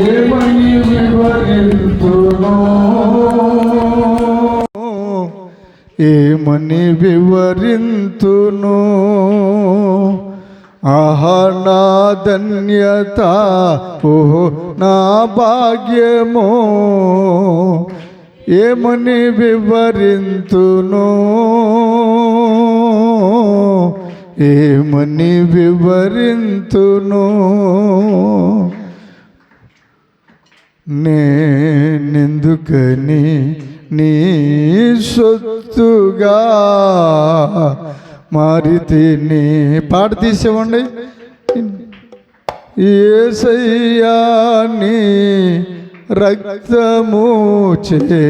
ఏమని వివరింతును ఏమని వివరింతును ఆహా నా ధన్యత ఓహో నా భాగ్యమో ఏమని వివరింతును ఏమని వివరింతును నేనెందుకని నీ సొత్తుగా మారితిని పాట తీసేవండి యేసయ్యా నీ రక్తము చే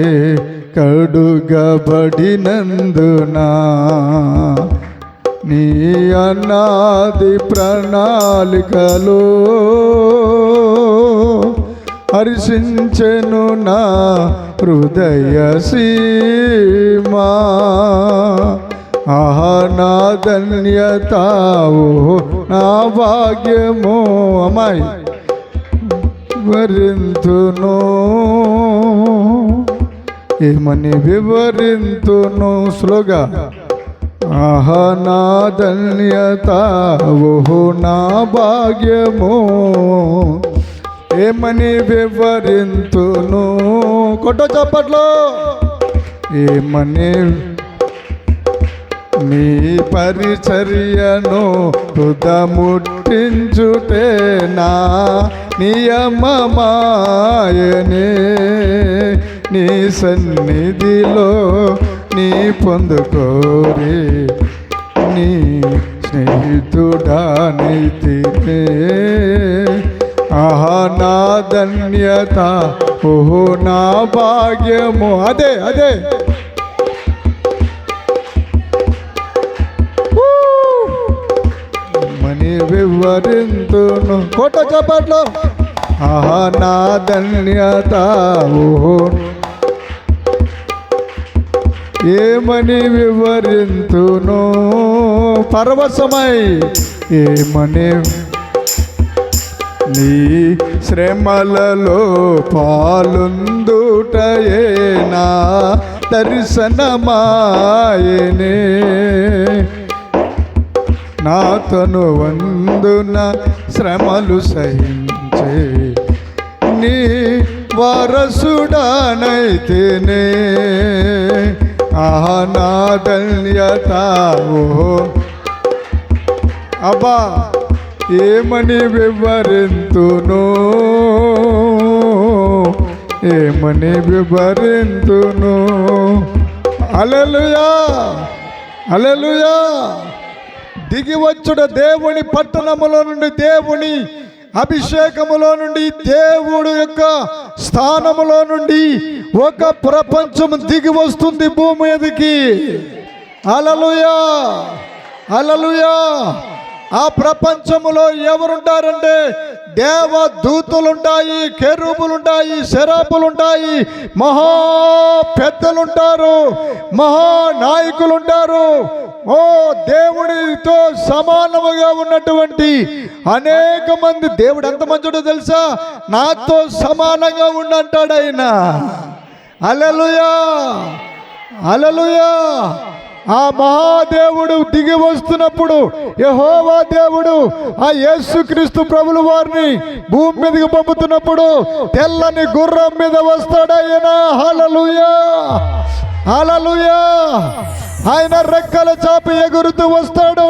కడుగబడినందునా నీ అనాది ప్రణాళికలో హర్షించెను నా హృదయ సీమా ఆహా నా ధన్యత నా భాగ్యమో అమ్మాయి వివరింతును ఏమని వివరింతును స్లోగా ఆహా నా ధన్యత ఓహో నా భాగ్యమో ఏమని వివరింతును కొట్టో చప్పట్లో ఏమని నీ పరిచర్యను హృదముట్టించుటే నా నియమమాయనే నీ సన్నిధిలో నీ పొందుకోరే నీ స్నేహితుడానైతే ఆహా నా ధన్యత ఓహో నా భాగ్యము అదే అదే మని వివరింతును కోట చప్పట్లో ఆహా నా ధన్యత ఓహో ఏమని వివరింతును పరవశమై ఏమని నీ శ్రమలలో పాలుందుటయే నా దర్శనమాయనే నా తను వందున శ్రమలు సహించే నీ వారసుడానైతేనే ఆహా నా ధన్యత ఓహో అబ్బా ఏమని వివరింతును ఏమని వివరింతును హల్లెలూయా హల్లెలూయా దిగివచ్చుడ దేవుని పట్టణములో నుండి దేవుని అభిషేకములో నుండి దేవుడు యొక్క స్థానములో నుండి ఒక ప్రపంచం దిగి వస్తుంది భూమి మీదకి హల్లెలూయా హల్లెలూయా ఆ ప్రపంచములో ఎవరుంటారంటే దేవదూతలుంటాయి కెరూబులుంటాయి శరాపులుంటాయి మహా పెద్దలుంటారు మహానాయకులుంటారు ఓ దేవుడితో సమానముగా ఉన్నటువంటి అనేక మంది దేవుడు ఎంత మంచోడో తెలుసా నాతో సమానంగా ఉండంటాడు ఆయన హల్లెలూయా హల్లెలూయా ఆ మహాదేవుడు దిగి వస్తున్నప్పుడు యెహోవా దేవుడు ఆ యేసుక్రీస్తు ప్రభుల వారిని భూమి మీదకి పంపుతున్నప్పుడు తెల్లని గుర్రం మీద వస్తాడాయన హల్లెలూయా హల్లెలూయా ఆయన రెక్కల చాపి ఎగురుతూ వస్తాడు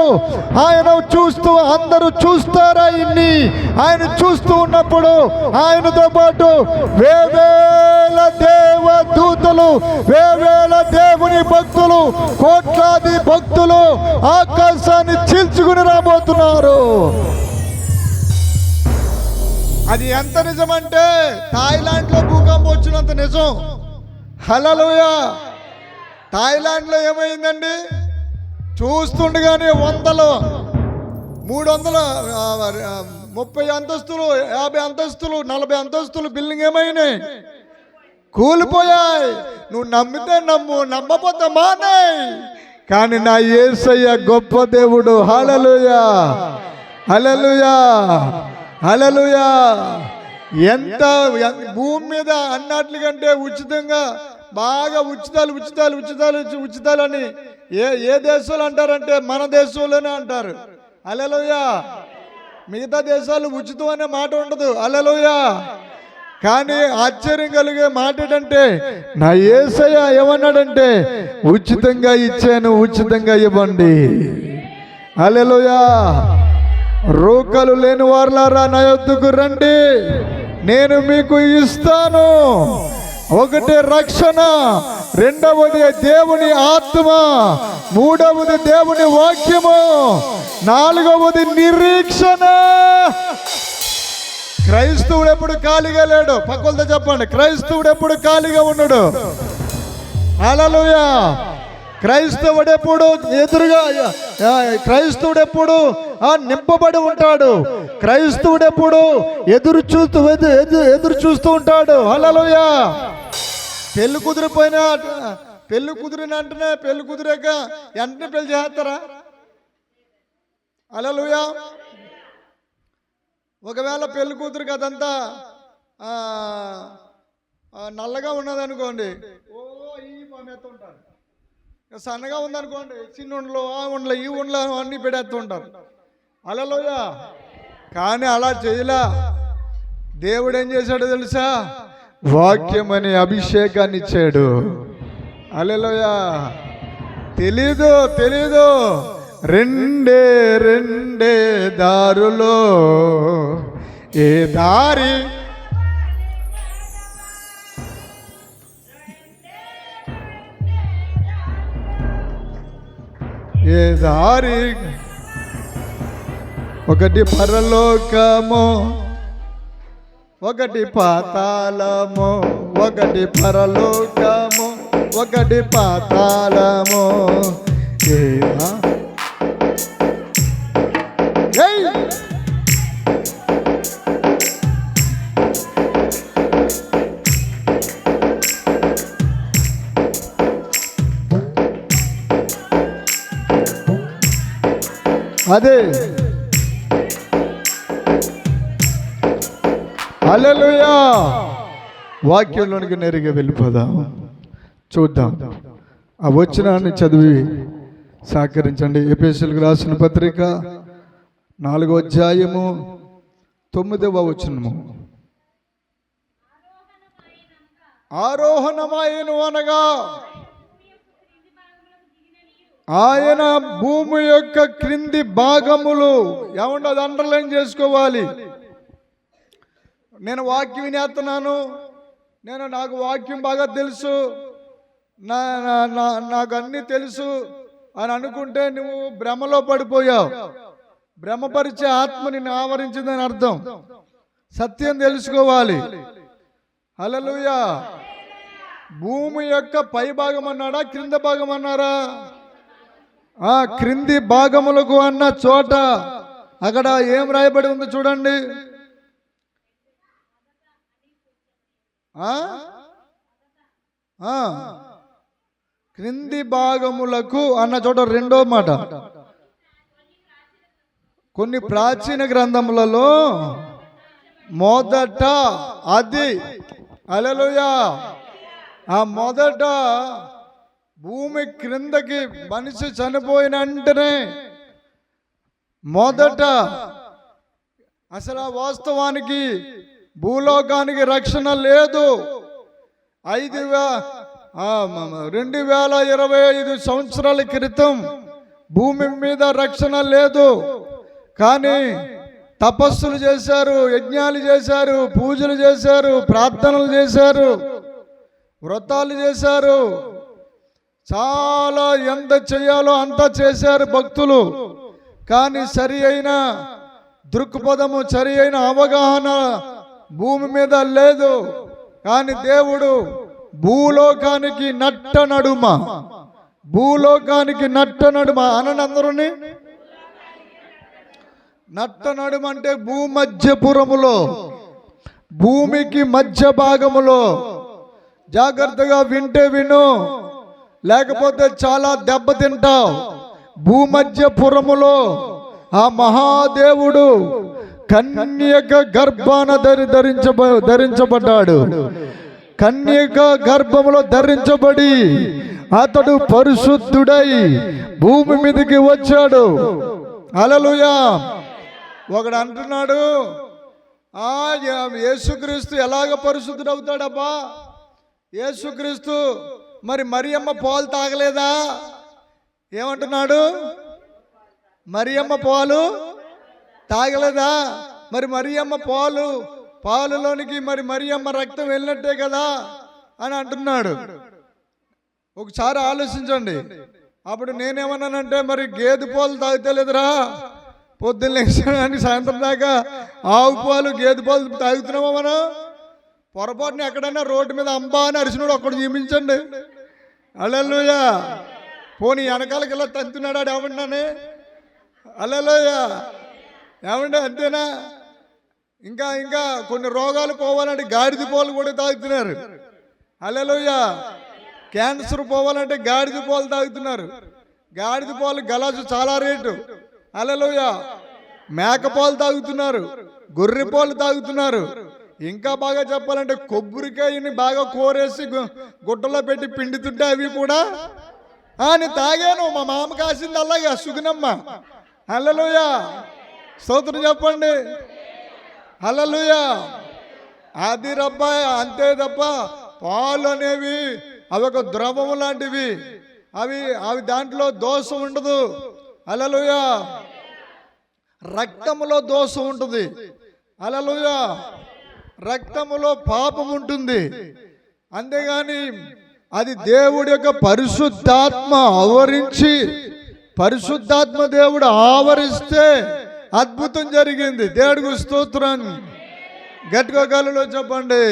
ఆయన చూస్తూ అందరూ చూస్తారు ఆయన్ని ఆయన చూస్తూ ఉన్నప్పుడు ఆయనతో పాటు వేవేల దేవదూతలు వేవేల దేవుని భక్తులు కోట్లాది భక్తులు ఆకాశాన్ని చీల్చుకుని రాబోతున్నారు. అది ఎంత నిజమంటే థాయిలాండ్లో భూకంపం వచ్చినంత నిజం. హల్లెలూయా. థాయిలాండ్లో ఏమైందండి, చూస్తుండగానే 300 30 అంతస్తులు 50 అంతస్తులు 40 అంతస్తులు బిల్డింగ్ ఏమైనాయి, కూలిపోయాయి. నువ్వు నమ్మితే నమ్ము, నమ్మపోతే మానే. కానీ నా యేసయ్య గొప్ప దేవుడు. హల్లెలూయా హల్లెలూయా హల్లెలూయా. ఎంత భూమి మీద అన్నట్లుగంటే ఉచితంగా బాగా ఉచితాలని ఏ దేశాలు అంటారంటే మన దేశంలోనే అంటారు. హల్లెలూయా. మిగతా దేశాలు ఉచితం అనే మాట ఉండదు. హల్లెలూయా. కానీ ఆశ్చర్యం కలిగే మాట ఏంటంటే నా యేసయ్య ఏమన్నాడంటే ఉచితంగా ఇచ్చాను, ఉచితంగా ఇవ్వండి. హల్లెలూయా. రోకలు లేని వారులారా నా యొద్దకు రండి, నేను మీకు ఇస్తాను. ఒకటి రక్షణ, రెండవది దేవుని ఆత్మ, మూడవది దేవుని వాక్యము, నాలుగవది నిరీక్షణ. క్రైస్తవుడు ఎప్పుడు ఖాళీగా లేడు. పక్కలతో చెప్పండి, క్రైస్తవుడు ఎప్పుడు ఖాళీగా ఉన్నాడు. హల్లెలూయా. క్రైస్తవుడు ఎప్పుడు నింపబడి ఉంటాడు. క్రైస్తవుడు ఎప్పుడు ఎదురు చూస్తూ ఉంటాడు. హల్లెలూయా. పెళ్లి కుదిరినంటనే పెళ్లి కుదిరాక వెంటనే పెళ్లి చేస్తారా? హల్లెలూయా. ఒకవేళ పెళ్లి కూతురికి అదంతా నల్లగా ఉన్నదనుకోండి, ఉంటారు. సన్నగా ఉందనుకోండి, చిన్న ఉండలు, ఆ ఉండలు, ఈ ఉండలు అన్నీ పెడేస్తూ ఉంటారు. హల్లెలూయా. కానీ అలా చేయలా. దేవుడు ఏం చేశాడో తెలుసా? వాక్యం అనే అభిషేకాన్ని ఇచ్చాడు. హల్లెలూయా. తెలీదు రెండే దారులో ఏ దారి ఒకటి పరలోకము, ఒకటి పాతాళము, ఒకటి పరలోకము, ఒకటి పాతాళము. అదే. హల్లెలూయా. వాక్యంలోనికి నేరుగా వెళ్ళిపోదాం. చూద్దాం. ఆ వచనాన్ని చదివి సహకరించండి. ఎఫెసీయులకు రాసిన పత్రిక 4వ అధ్యాయము 9వ వచనము. ఆరోహణమాయను అనగా ఆయన భూమి యొక్క క్రింది భాగములు. ఏమంటే అది అండర్లైన్ చేసుకోవాలి. నేను వాక్యం వినేస్తున్నాను, నాకు వాక్యం బాగా తెలుసు, నాకు అన్నీ తెలుసు అని అనుకుంటే నువ్వు భ్రమలో పడిపోయావు. భ్రమపరిచే ఆత్మ నిన్ను ఆవరించిందని అర్థం. సత్యం తెలుసుకోవాలి. హల్లెలూయా. భూమి యొక్క పై భాగం అన్నాడా, క్రింద భాగం అన్నారా? క్రింది భాగములకు అన్న చోట అక్కడ ఏం రాయబడి ఉంది చూడండి. క్రింది భాగములకు అన్న చోట రెండో మాట. కొన్ని ప్రాచీన గ్రంథములలో మొదట అది. హల్లెలూయా. ఆ మొదట భూమి క్రిందకి మనిషి చనిపోయిన వెంటనే మొదట అసలు వాస్తవానికి భూలోకానికి రక్షణ లేదు. 2025 సంవత్సరాల క్రితం భూమి మీద రక్షణ లేదు. కానీ తపస్సులు చేశారు, యజ్ఞాలు చేశారు, పూజలు చేశారు, ప్రార్థనలు చేశారు, వ్రతాలు చేశారు. చాలా ఎంత చేయాలో అంతా చేశారు భక్తులు. కానీ సరి అయిన దృక్పథము, సరి అయిన అవగాహన భూమి మీద లేదు. కానీ దేవుడు భూలోకానికి నట్ట నడుమ అనందరుని నట్ట నడుమ అంటే భూమధ్యపురములో, భూమికి మధ్య భాగములో. జాగ్రత్తగా వింటే విను, లేకపోతే చాలా దెబ్బతింటావు. భూమధ్యపురములో ఆ మహాదేవుడు కన్యక గర్భాన ధరించబడ్డాడు. కన్యక గర్భములో ధరించబడి అతడు పరిశుద్ధుడై భూమి మీదకి వచ్చాడు. హల్లెలూయా. ఒకడు అంటున్నాడు, యేసుక్రీస్తు ఎలాగ పరిశుద్ధుడు అవుతాడబ్బా? యేసుక్రీస్తు మరి మరియమ్మ పాలు తాగలేదా? ఏమంటున్నాడు? మరియమ్మ పాలు తాగలేదా? మరి మరియమ్మ పాలులోనికి మరి మరియమ్మ రక్తం వెళ్ళినట్టే కదా అని అంటున్నాడు. ఒకసారి ఆలోచించండి. అప్పుడు నేనేమన్నానంటే, మరి గేదె పాలు తాగుతలేదురా? పొద్దున్న లేచడానికి సాయంత్రం దాకా ఆవు పాలు గేదె పాలు తాగుతున్నామా మనం? పొరపాటున ఎక్కడైనా రోడ్డు మీద అంబా అని అరిచినోడు ఒక్కడు చూపించండి. హల్లెలూయా. పోనీ వెనకాలకి ఇలా తంతున్నాడు ఏమన్నానే? హల్లెలూయా. ఏమంటే అంతేనా? ఇంకా ఇంకా కొన్ని రోగాలు పోవాలంటే గాడిద పాలు కూడా తాగుతున్నారు. హల్లెలూయా. క్యాన్సర్ పోవాలంటే గాడిద పాలు తాగుతున్నారు. గాడిద పాలు గలాసు చాలా రేటు. హల్లెలూయా. మేకపాలు తాగుతున్నారు, గొర్రె పాలు తాగుతున్నారు. ఇంకా బాగా చెప్పాలంటే కొబ్బరికాయని బాగా కోరేసి గుట్టలో పెట్టి పిండుతుంటే అవి కూడా నేను తాగాను, మా మామ కాసింది అలాగే సుగునమ్మ. హల్లెలూయా. స్తోత్రం చెప్పండి. హల్లెలూయా. అది రబ్బా, అంతే తప్ప పాలు అనేవి అవి ఒక ద్రవము లాంటివి. అవి దాంట్లో దోషం ఉండదు. హల్లెలూయా. రక్తములో దోషం ఉంటుంది. హల్లెలూయా. రక్తములో పాపం ఉంటుంది. అంతేగాని అది దేవుడి యొక్క పరిశుద్ధాత్మ ఆవరించి, పరిశుద్ధాత్మ దేవుడు ఆవరిస్తే అద్భుతం జరిగింది. దేవుడికి స్తోత్రం. గట్టిగా గాలిలో చెప్పండి.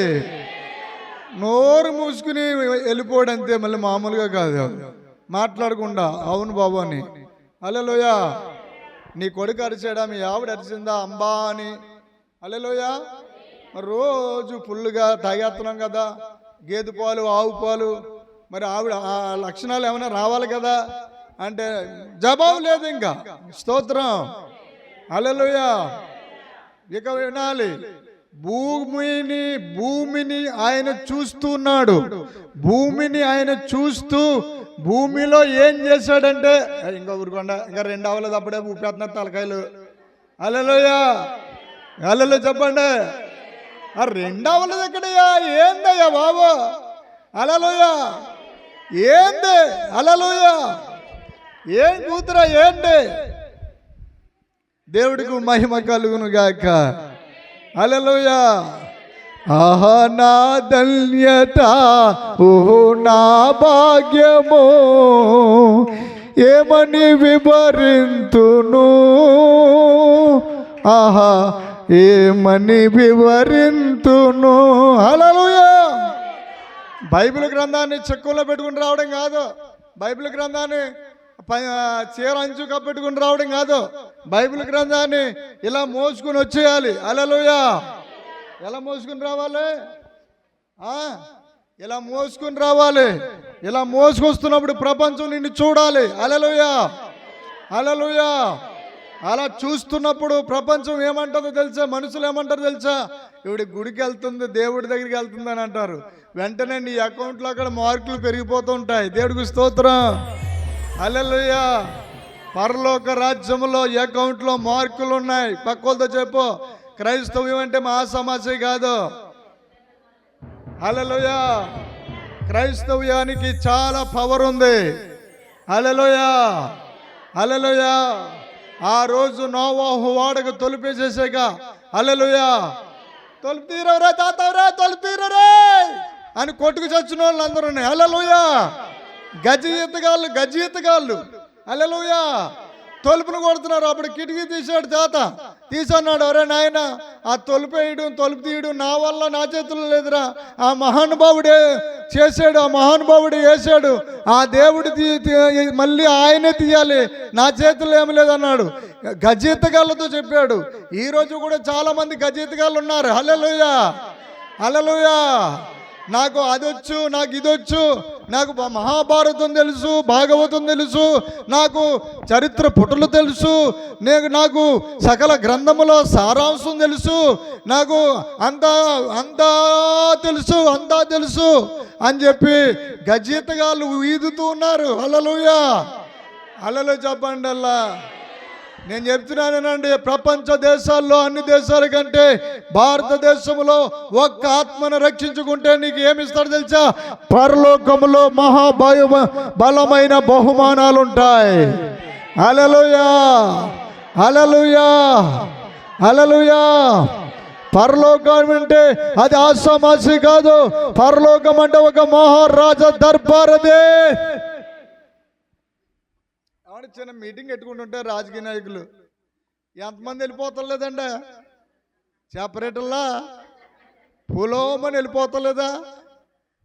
నోరు మూసుకుని వెళ్ళిపోవడం అంతే, మళ్ళీ మామూలుగా కాదు, మాట్లాడకుండా అవును బాబు అని. హల్లెలూయా. నీ కొడుకు అరిచాడా? మీ ఆవిడ అరిచిందా అంబా అని? హల్లెలూయా. రోజు ఫుల్గా తాగేస్తున్నాం కదా గేదె పాలు, ఆవు పాలు. మరి ఆవిడ ఆ లక్షణాలు ఏమైనా రావాలి కదా అంటే జవాబు లేదు. ఇంకా స్తోత్రం. హల్లెలూయా. ఇక వినాలి. భూమిని ఆయన చూస్తున్నాడు. భూమిని ఆయన చూస్తూ భూమిలో ఏం చేశాడంటే, ఇంకా ఊరుకోండా, ఇంకా 2 అవ్వలేదు అప్పుడే ఊపేస్తున్నారు తలకాయలు. హల్లెలూయా. హల్లెలూయా చెప్పండి. 2 అవ్వలేదు ఎక్కడయ్యా? ఏందయ్యా బాబు? హల్లెలూయా. ఏంది? హల్లెలూయా. ఏం కూతురా ఏంటి? దేవుడికి మహిమ కలుగును గాక. హల్లెలూయా. ఆహా నా ధన్యత, ఓహో నా భాగ్యము, ఏమని వివరింతును? ఆహా ఏమని వివరింతును? హల్లెలూయా. బైబిల్ గ్రంథాన్ని చెక్కులో పెట్టుకుని రావడం కాదు. బైబిల్ గ్రంథాన్ని చీర అంచు కప్పెట్టుకుని రావడం కాదు. బైబిల్ గ్రంథాన్ని ఇలా మోసుకుని వచ్చేయాలి. హల్లెలూయా. ఎలా మోసుకుని రావాలి? ఇలా మోసుకుని రావాలి. ఇలా మోసుకొస్తున్నప్పుడు ప్రపంచం నిన్ను చూడాలి. హల్లెలూయా. హల్లెలూయా. అలా చూస్తున్నప్పుడు ప్రపంచం ఏమంటుందో తెలుసా? మనుషులు ఏమంటారు తెలుసా? ఇవిడి గుడికి వెళ్తుంది, దేవుడి దగ్గరికి వెళ్తుంది అని అంటారు. వెంటనే నీ అకౌంట్లో అక్కడ మార్కులు పెరిగిపోతూ ఉంటాయి. దేవుడికి స్తోత్రం. హల్లెలూయా. పరలోక రాజ్యంలో అకౌంట్లో మార్కులు ఉన్నాయి. పక్కోళ్ళతో చెప్పు, క్రైస్తవ్యం అంటే మా సమస్య కాదు. హల్లెలూయా. క్రైస్తవ్యానికి చాలా పవర్ ఉంది. హల్లెలూయా. హల్లెలూయా. ఆ రోజు నోవాహు వాడకు తొలిపేసేసాక, హల్లెలూయా, తలుపు తీరవరా తాతవరా, తలుపు తీరరే అని కొట్టుకు చచ్చిన వాళ్ళు అందరూ. హల్లెలూయా. గజ ఈతగాళ్ళు హల్లెలూయా తలుపును కొడుతున్నారు. అప్పుడు కిటికీ తీసాడు తాత. తీసన్నాడు, అరే నాయన ఆ తలుపు తీయడం నా వల్ల, నా చేతుల్లో లేదురా, ఆ మహానుభావుడే చేశాడు, ఆ మహానుభావుడు వేసాడు, ఆ దేవుడు మళ్ళీ ఆయనే తీయాలి, నా చేతుల్లో ఏమి లేదన్నాడు. గజీతగాళ్ళతో చెప్పాడు. ఈరోజు కూడా చాలా మంది గజీతగాళ్ళు ఉన్నారు. హల్లెలూయా. హల్లెలూయా. నాకు అదొచ్చు, నాకు ఇదొచ్చు, నాకు మహాభారతం తెలుసు, భాగవతం తెలుసు, నాకు చరిత్ర పుటలు తెలుసు, నాకు సకల గ్రంథముల సారాంశం తెలుసు, నాకు అంతా తెలుసు అని చెప్పి గజీతగాళ్ళు ఈదుతూ ఉన్నారు. హల్లెలూయా, హల్లెలూయా చెప్పండి. అల్లా నేను చెప్తున్నానండి, ప్రపంచ దేశాల్లో అన్ని దేశాల కంటే భారతదేశంలో ఒక్క ఆత్మను రక్షించుకుంటే నీకు ఏమిస్తాడు తెలుసా? పరలోకములో బలమైన బహుమానాలు ఉంటాయి. హల్లెలూయా, హల్లెలూయా, హల్లెలూయా. పరలోకం అంటే అది ఆషామాషి కాదు. పరలోకం అంటే ఒక మహారాజా దర్బారదే. చిన్న మీటింగ్ పెట్టుకుంటుంటే రాజకీయ నాయకులు ఎంతమంది వెళ్ళిపోతలేదండి, సెపరేటల్లా పులోమని వెళ్ళిపోతలేదా?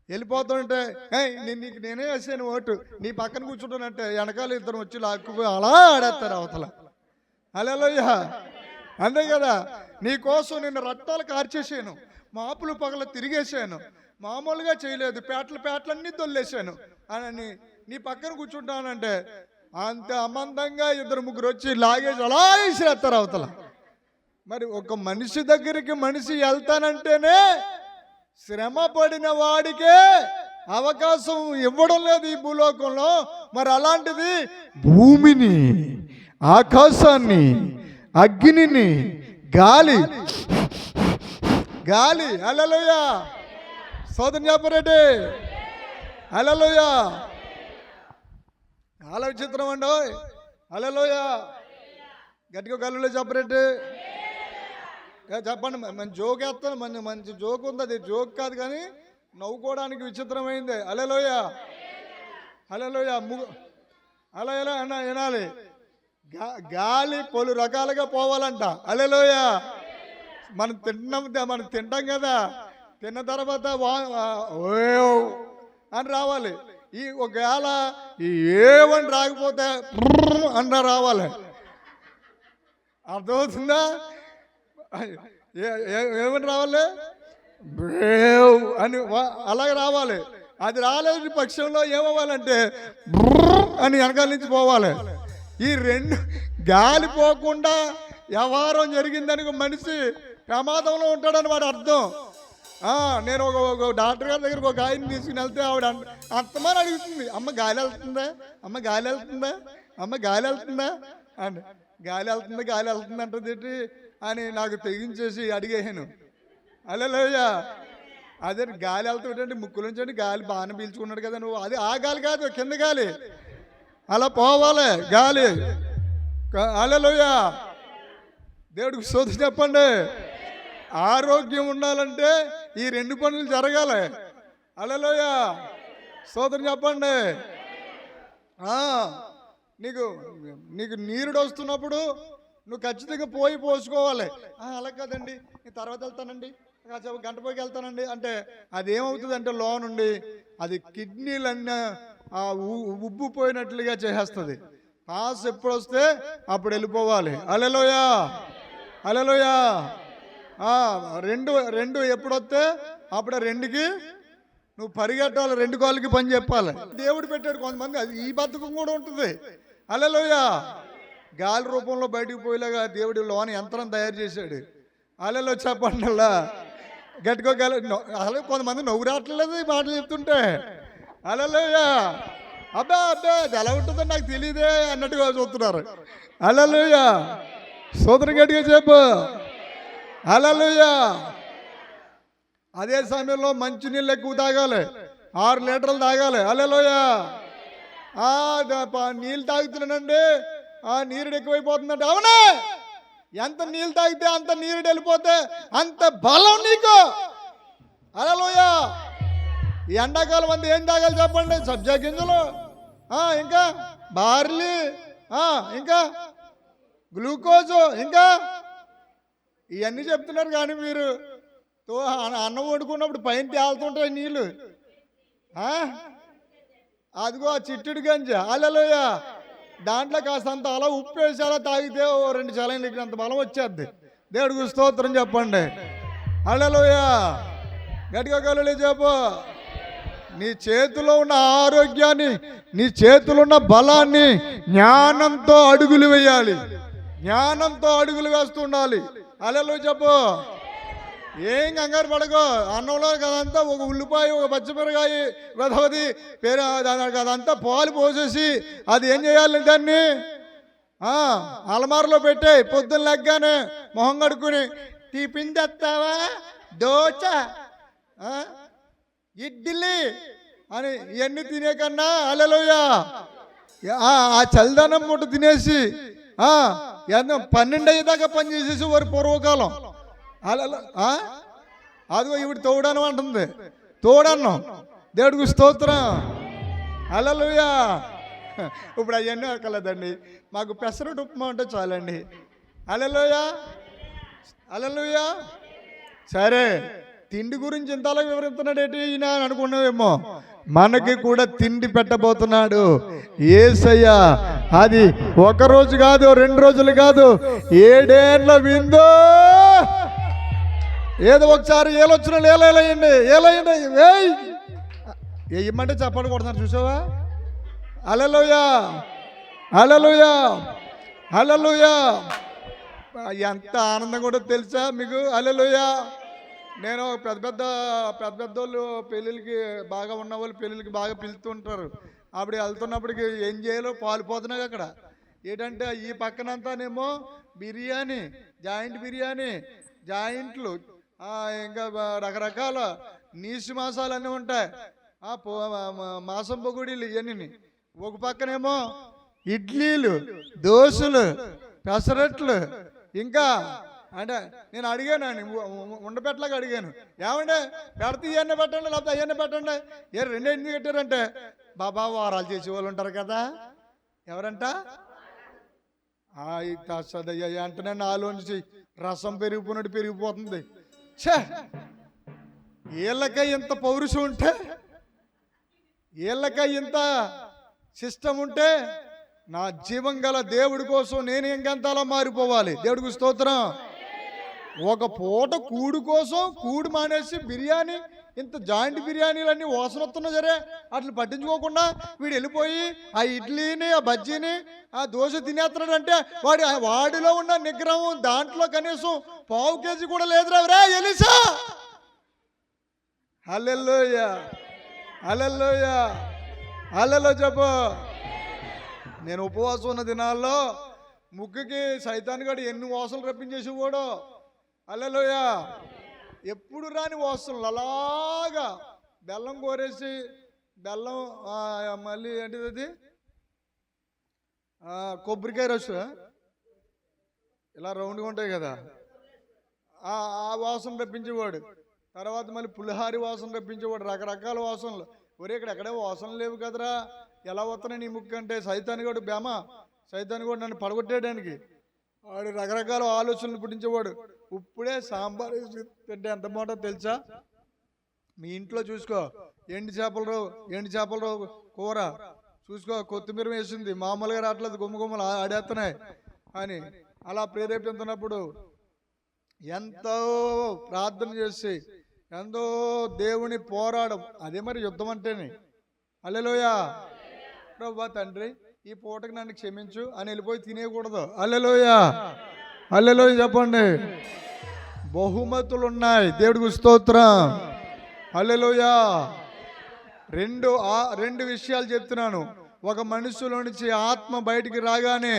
వెళ్ళిపోతుంటే నీకు నేనే వేసాను ఓటు, నీ పక్కన కూర్చుంటానంటే వెనకాల ఇద్దరు వచ్చి లాక్కుపోయి అలా ఆడేస్తారు అవతల. హల్లెలూయా, అంతే కదా. నీ కోసం నిన్ను రక్తాలు కార్చేసాను, మాపులు పగల తిరిగేసాను, మామూలుగా చేయలేదు, పేటలన్నీ దొల్లేసాను అని నీ పక్కన కూర్చుంటానంటే అంత అమందంగా ఇద్దరు ముగ్గురు వచ్చి లాగేసి అలా వేసేస్తారు అవతల. మరి ఒక మనిషి దగ్గరికి మనిషి వెళ్తానంటేనే శ్రమ పడిన వాడికే అవకాశం ఇవ్వడం లేదు ఈ భూలోకంలో. మరి అలాంటిది భూమిని, ఆకాశాన్ని, అగ్నిని, గాలి హల్లెలూయా, సోదరు చెప్పరేటి, హల్లెలూయా. చాలా విచిత్రం అండి. హల్లెలూయా, గట్టిగా గల్లులో చెప్పరేటి చెప్పండి. మంచి జోక్ వేస్తాను, మంచి జోక్ ఉంది. అది జోక్ కాదు కానీ నవ్వుకోవడానికి విచిత్రమైంది. హల్లెలూయా, హల్లెలూయా. అలా ఎలా అన్నా వినాలి. గాలి పలు రకాలుగా పోవాలంట. హల్లెలూయా. మనం తింటాం కదా, తిన్న తర్వాత అని రావాలి. ఈ ఒకవేళ ఏమని రాకపోతే అన్న రావాలి. అర్థమవుతుందా? ఏమని రావాలి? అని అలాగే రావాలి. అది రాలేని పక్షంలో ఏమవ్వాలంటే అని వెనకాల నుంచి పోవాలి. ఈ రెండు గాలి పోకుండా వ్యవహారం జరిగిందని మనిషి ప్రమాదంలో ఉంటాడని వాడు అర్థం. నేను ఒక డాక్టర్ గారి దగ్గరకు ఒక ఆయన తీసుకుని వెళ్తే ఆవిడ అంతమని అడుగుతుంది, అమ్మ గాలి వెళ్తుందా, అమ్మ గాలి వెళ్తుందా, అమ్మ గాలి వెళ్తుందా అని. గాలి వెళ్తుంది అంటది అని నాకు తెగించేసి అడిగేసాను. హల్లెలూయా. అదే గాలి వెళ్తుంటే ముక్కులోంచి గాలి బాగానే పీల్చుకున్నాడు కదా నువ్వు, అది ఆ గాలి కాదు, కింద గాలి. అలా పోవాలి గాలి. హల్లెలూయా. దేవుడికి స్తోత్రం చెప్పండి. ఆరోగ్యం ఉండాలంటే ఈ రెండు పనులు జరగాలి. హల్లెలూయా, స్తోత్రం చెప్పండి. నీకు నీరుడు వస్తున్నప్పుడు నువ్వు ఖచ్చితంగా పోసుకోవాలి. అలా కాదండి, నేను తర్వాత వెళ్తానండి, గంట పోయికి వెళ్తానండి అంటే అదేమవుతుంది అంటే లోనుండి అది కిడ్నీలన్నీ ఉబ్బిపోయినట్లుగా చేసేస్తుంది. పాస్ ఎప్పుడు వస్తే అప్పుడు వెళ్ళిపోవాలి. హల్లెలూయా, హల్లెలూయా. రెండు ఎప్పుడు వస్తే అప్పుడు రెండుకి నువ్వు పరిగెట్టాలి, రెండు కాళ్ళకి పని చెప్పాలి. దేవుడు పెట్టాడు కొంతమంది, అది ఈ బద్ధకం కూడా ఉంటుంది. హల్లెలూయా. గాలి రూపంలో బయటికి పోయేలాగా దేవుడి లోన యంత్రం తయారు చేశాడు. హల్లెలూయా చెప్పండి. అలా గట్టిగా అసలు కొంతమంది నవ్వు రావట్లేదు ఈ మాటలు చెప్తుంటే. హల్లెలూయా. అబ్బా అది ఎలా ఉంటుందో నాకు తెలియదే అన్నట్టుగా చూస్తున్నారు. హల్లెలూయా, స్తోత్రం గట్టిగా చెప్పు. హల్లెలూయా. అదే సమయంలో మంచినీళ్ళు ఎక్కువ తాగాలి, 6 లీటర్లు తాగాలి. హల్లెలూయా. నీళ్ళు తాగుతున్నానండి, నీరుడు ఎక్కువైపోతుందంటే అవునా? ఎంత నీళ్ళు తాగితే అంత నీరుడు వెళ్ళిపోతే అంత బలం నీకు. హల్లెలూయా. ఈ ఎండాకాలం అంతా ఏం తాగాలి చెప్పండి? సబ్జా గింజలు, ఇంకా బార్లీ, ఇంకా గ్లూకోజు, ఇంకా ఇవన్నీ చెప్తున్నారు. కానీ మీరు అన్నం వండుకున్నప్పుడు పైన తేలుతుంటాయి నీళ్ళు. అదిగో చిట్టుడు గంజ. హల్లెలూయా. దాంట్లో కాస్తంత అలా ఉప్పు వేసి అలా తాగితే 2 చలైన అంత బలం వచ్చేద్ది. దేవుడికి స్తోత్రం చెప్పండి. హల్లెలూయా. గట్టిగా కలులే చెప్పు. నీ చేతిలో ఉన్న ఆరోగ్యాన్ని, నీ చేతిలో ఉన్న బలాన్ని జ్ఞానంతో అడుగులు వేయాలి. జ్ఞానంతో అడుగులు వేస్తూ ఉండాలి. హల్లెలూయా చెప్పు. ఏం కంగారు పడకో. అన్నంలో కదంతా ఒక ఉల్లిపాయ, ఒక పచ్చిమిరకాయ, వెధవది పేరు అదంతా పాలు పోసేసి అది ఏం చేయాలి, దాన్ని అలమారలో పెట్టే. పొద్దున్న లెగ్గానే మొహం కడుక్కుని టిఫిన్ తెస్తావా, దోశ, ఇడ్లీ అని ఇవన్నీ తినే కన్నా హల్లెలూయా ఆ చల్దనం ముట్ట తినేసి 12 అయ్యేదాకా పని చేసేసి వారి పూర్వకాలం. అదిగో ఇప్పుడు తోడనం అంటుంది. తోడన్నం. దేవుడికి స్తోత్రం. హల్లెలూయా. ఇప్పుడు అవన్నీ అక్కర్లేదండి, మాకు పెసరట్టు ఉప్మా ఉంటే చాలండి. హల్లెలూయా. హల్లెలూయా. సరే, తిండి గురించి ఇంతలా వివరిస్తున్నాడు ఏంటి ఈయన అనుకున్నావేమో. మనకి కూడా తిండి పెట్టబోతున్నాడు యేసయ్య. అది ఒక రోజు కాదు, 2 రోజులు కాదు, 7 ఏళ్ళ విందో. ఏదో ఒకసారి ఏలొచ్చిన ఏలయ్యండి, ఏలయ్యండి, వేయమంటే చెప్పండి కొడుతున్నారు, చూసావా. హల్లెలూయా. హల్లెలూయా. హల్లెలూయా. ఎంత ఆనందం కూడా తెలుసా మీకు. హల్లెలూయా. నేను పెద్ద పెద్దోళ్ళు పెళ్ళిళ్ళకి బాగా ఉన్న వాళ్ళు పెళ్ళిళ్ళకి బాగా పిలుస్తుంటారు. అప్పుడు వెళ్తున్నప్పటికి ఏం చేయాలో పాలుపోతున్నాయి అక్కడ. ఏంటంటే ఈ పక్కనంతానేమో బిర్యానీ, జాయింట్ బిర్యానీ, జాయింట్లు, ఇంకా రకరకాల నీసు మాసాలు అన్నీ ఉంటాయి. మాసం పొగుడీలు ఇవన్నీ. ఒక పక్కనేమో ఇడ్లీలు, దోశలు, పెసరట్లు. ఇంకా అంటే నేను అడిగాను, ఉండపెట్టలాగా అడిగాను, ఏమంటే పెడితే ఇవన్నీ పెట్టండి, లేకపోతే అవన్నీ పెట్టండి. 2 ఎందుకు పెట్టారంటే, బాబా వారాలు చేసేవాళ్ళు ఉంటారు కదా. ఎవరంట అంటే నాలోంచి రసం పెరిగిపోయినట్టు పెరిగిపోతుంది. ఛే, వీళ్ళకై ఇంత పౌరుషం ఉంటే, వీళ్ళకై ఇంత సిస్టమ్ ఉంటే, నా జీవం గల దేవుడి కోసం నేను ఇంకెంతలా మారిపోవాలి. దేవుడికి స్తోత్రం. ఒక పూట కూడు కోసం కూడు మానేసి బిర్యానీ, ఇంత జాయింట్ బిర్యానీలన్నీ వాసన వస్తున్నా సరే అట్లా పట్టించుకోకుండా వీడు వెళ్ళిపోయి ఆ ఇడ్లీని, ఆ బజ్జీని, ఆ దోశ తినేస్తున్నాడు. అంటే వాడిలో ఉన్న నిగ్రహం దాంట్లో కనీసం 1/2 కేజీ కూడా లేదురా రే ఎలీసా. హల్లెలూయా. హల్లెలూయా. హల్లెలూయా చెప్పు. నేను ఉపవాసం ఉన్న దినాల్లో ముక్కుకి సైతాన్ గడు ఎన్ని వాసనలు రప్పించేసేవాడో. హల్లెలూయా. ఎప్పుడు రాని వాసనలు అలాగా బెల్లం కోరేసి, బెల్లం మళ్ళీ ఏంటిది అది కొబ్బరికాయ రసు ఇలా రౌండ్గా ఉంటాయి కదా, ఆ వాసన రప్పించేవాడు. తర్వాత మళ్ళీ పులిహారి వాసన రప్పించేవాడు. రకరకాల వాసనలు. ఒరే ఇక్కడ ఎక్కడే వాసనలు లేవు కదరా, ఎలా వస్తున్నాయి నీ ముక్కు అంటే సైతాన్ గడు బేమ. సైతాన్ గడు నన్ను పడగొట్టేయడానికి వాడు రకరకాల ఆలోచనలు పుట్టించేవాడు. ఇప్పుడే సాంబార్ తింటే ఎంత బాగుంటుందో తెలుసా. మీ ఇంట్లో చూసుకో, ఎండు చేపల కూర చూసుకో, కొత్తిమీర వేసింది, మామూలుగా రావట్లేదు, గుమ్మలు ఆడేస్తున్నాయి అని అలా ప్రేరేపిస్తున్నప్పుడు ఎంతో ప్రార్థన చేసి ఎంతో దేవుని పోరాడం. అదే మరి యుద్ధం అంటేనే. హల్లెలూయా. ప్రభువా తండ్రి ఈ పూటకి నన్ను క్షమించు అని వెళ్ళిపోయి తినేయకూడదు. హల్లెలూయా. హల్లెలూయా చెప్పండి. బహుమతులు ఉన్నాయి. దేవుడికి స్తోత్రం. హల్లెలూయా. 2 విషయాలు చెప్తున్నాను. ఒక మనుషులో నుంచి ఆత్మ బయటికి రాగానే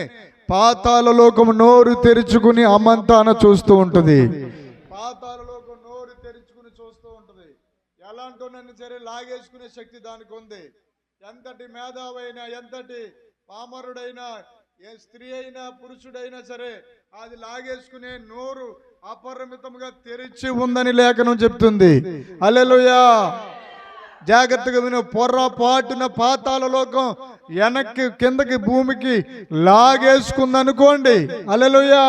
పాతాళ లోకం నోరు తెరుచుకుని అమంతాన చూస్తూ ఉంటుంది. పాతాళ లోకం నోరు తెరుచుకుని చూస్తూ ఉంటుంది. ఎలాంటి నన్ను సరే లాగేసుకునే శక్తి దానికి ఉంది. ఎంతటి మేధావైనా, ఎంతటి పామరుడైనా, ఏ స్త్రీ అయినా పురుషుడైనా సరే అది లాగేసుకునే నోరు అపరిమితంగా తెరిచి ఉందని లేఖనం చెప్తుంది. హల్లెలూయా. జాగ్రత్తగా విను. పొర్రపాటున పాతాళ లోకం వెనక్కి కిందకి భూమికి లాగేసుకుందనుకోండి. హల్లెలూయా.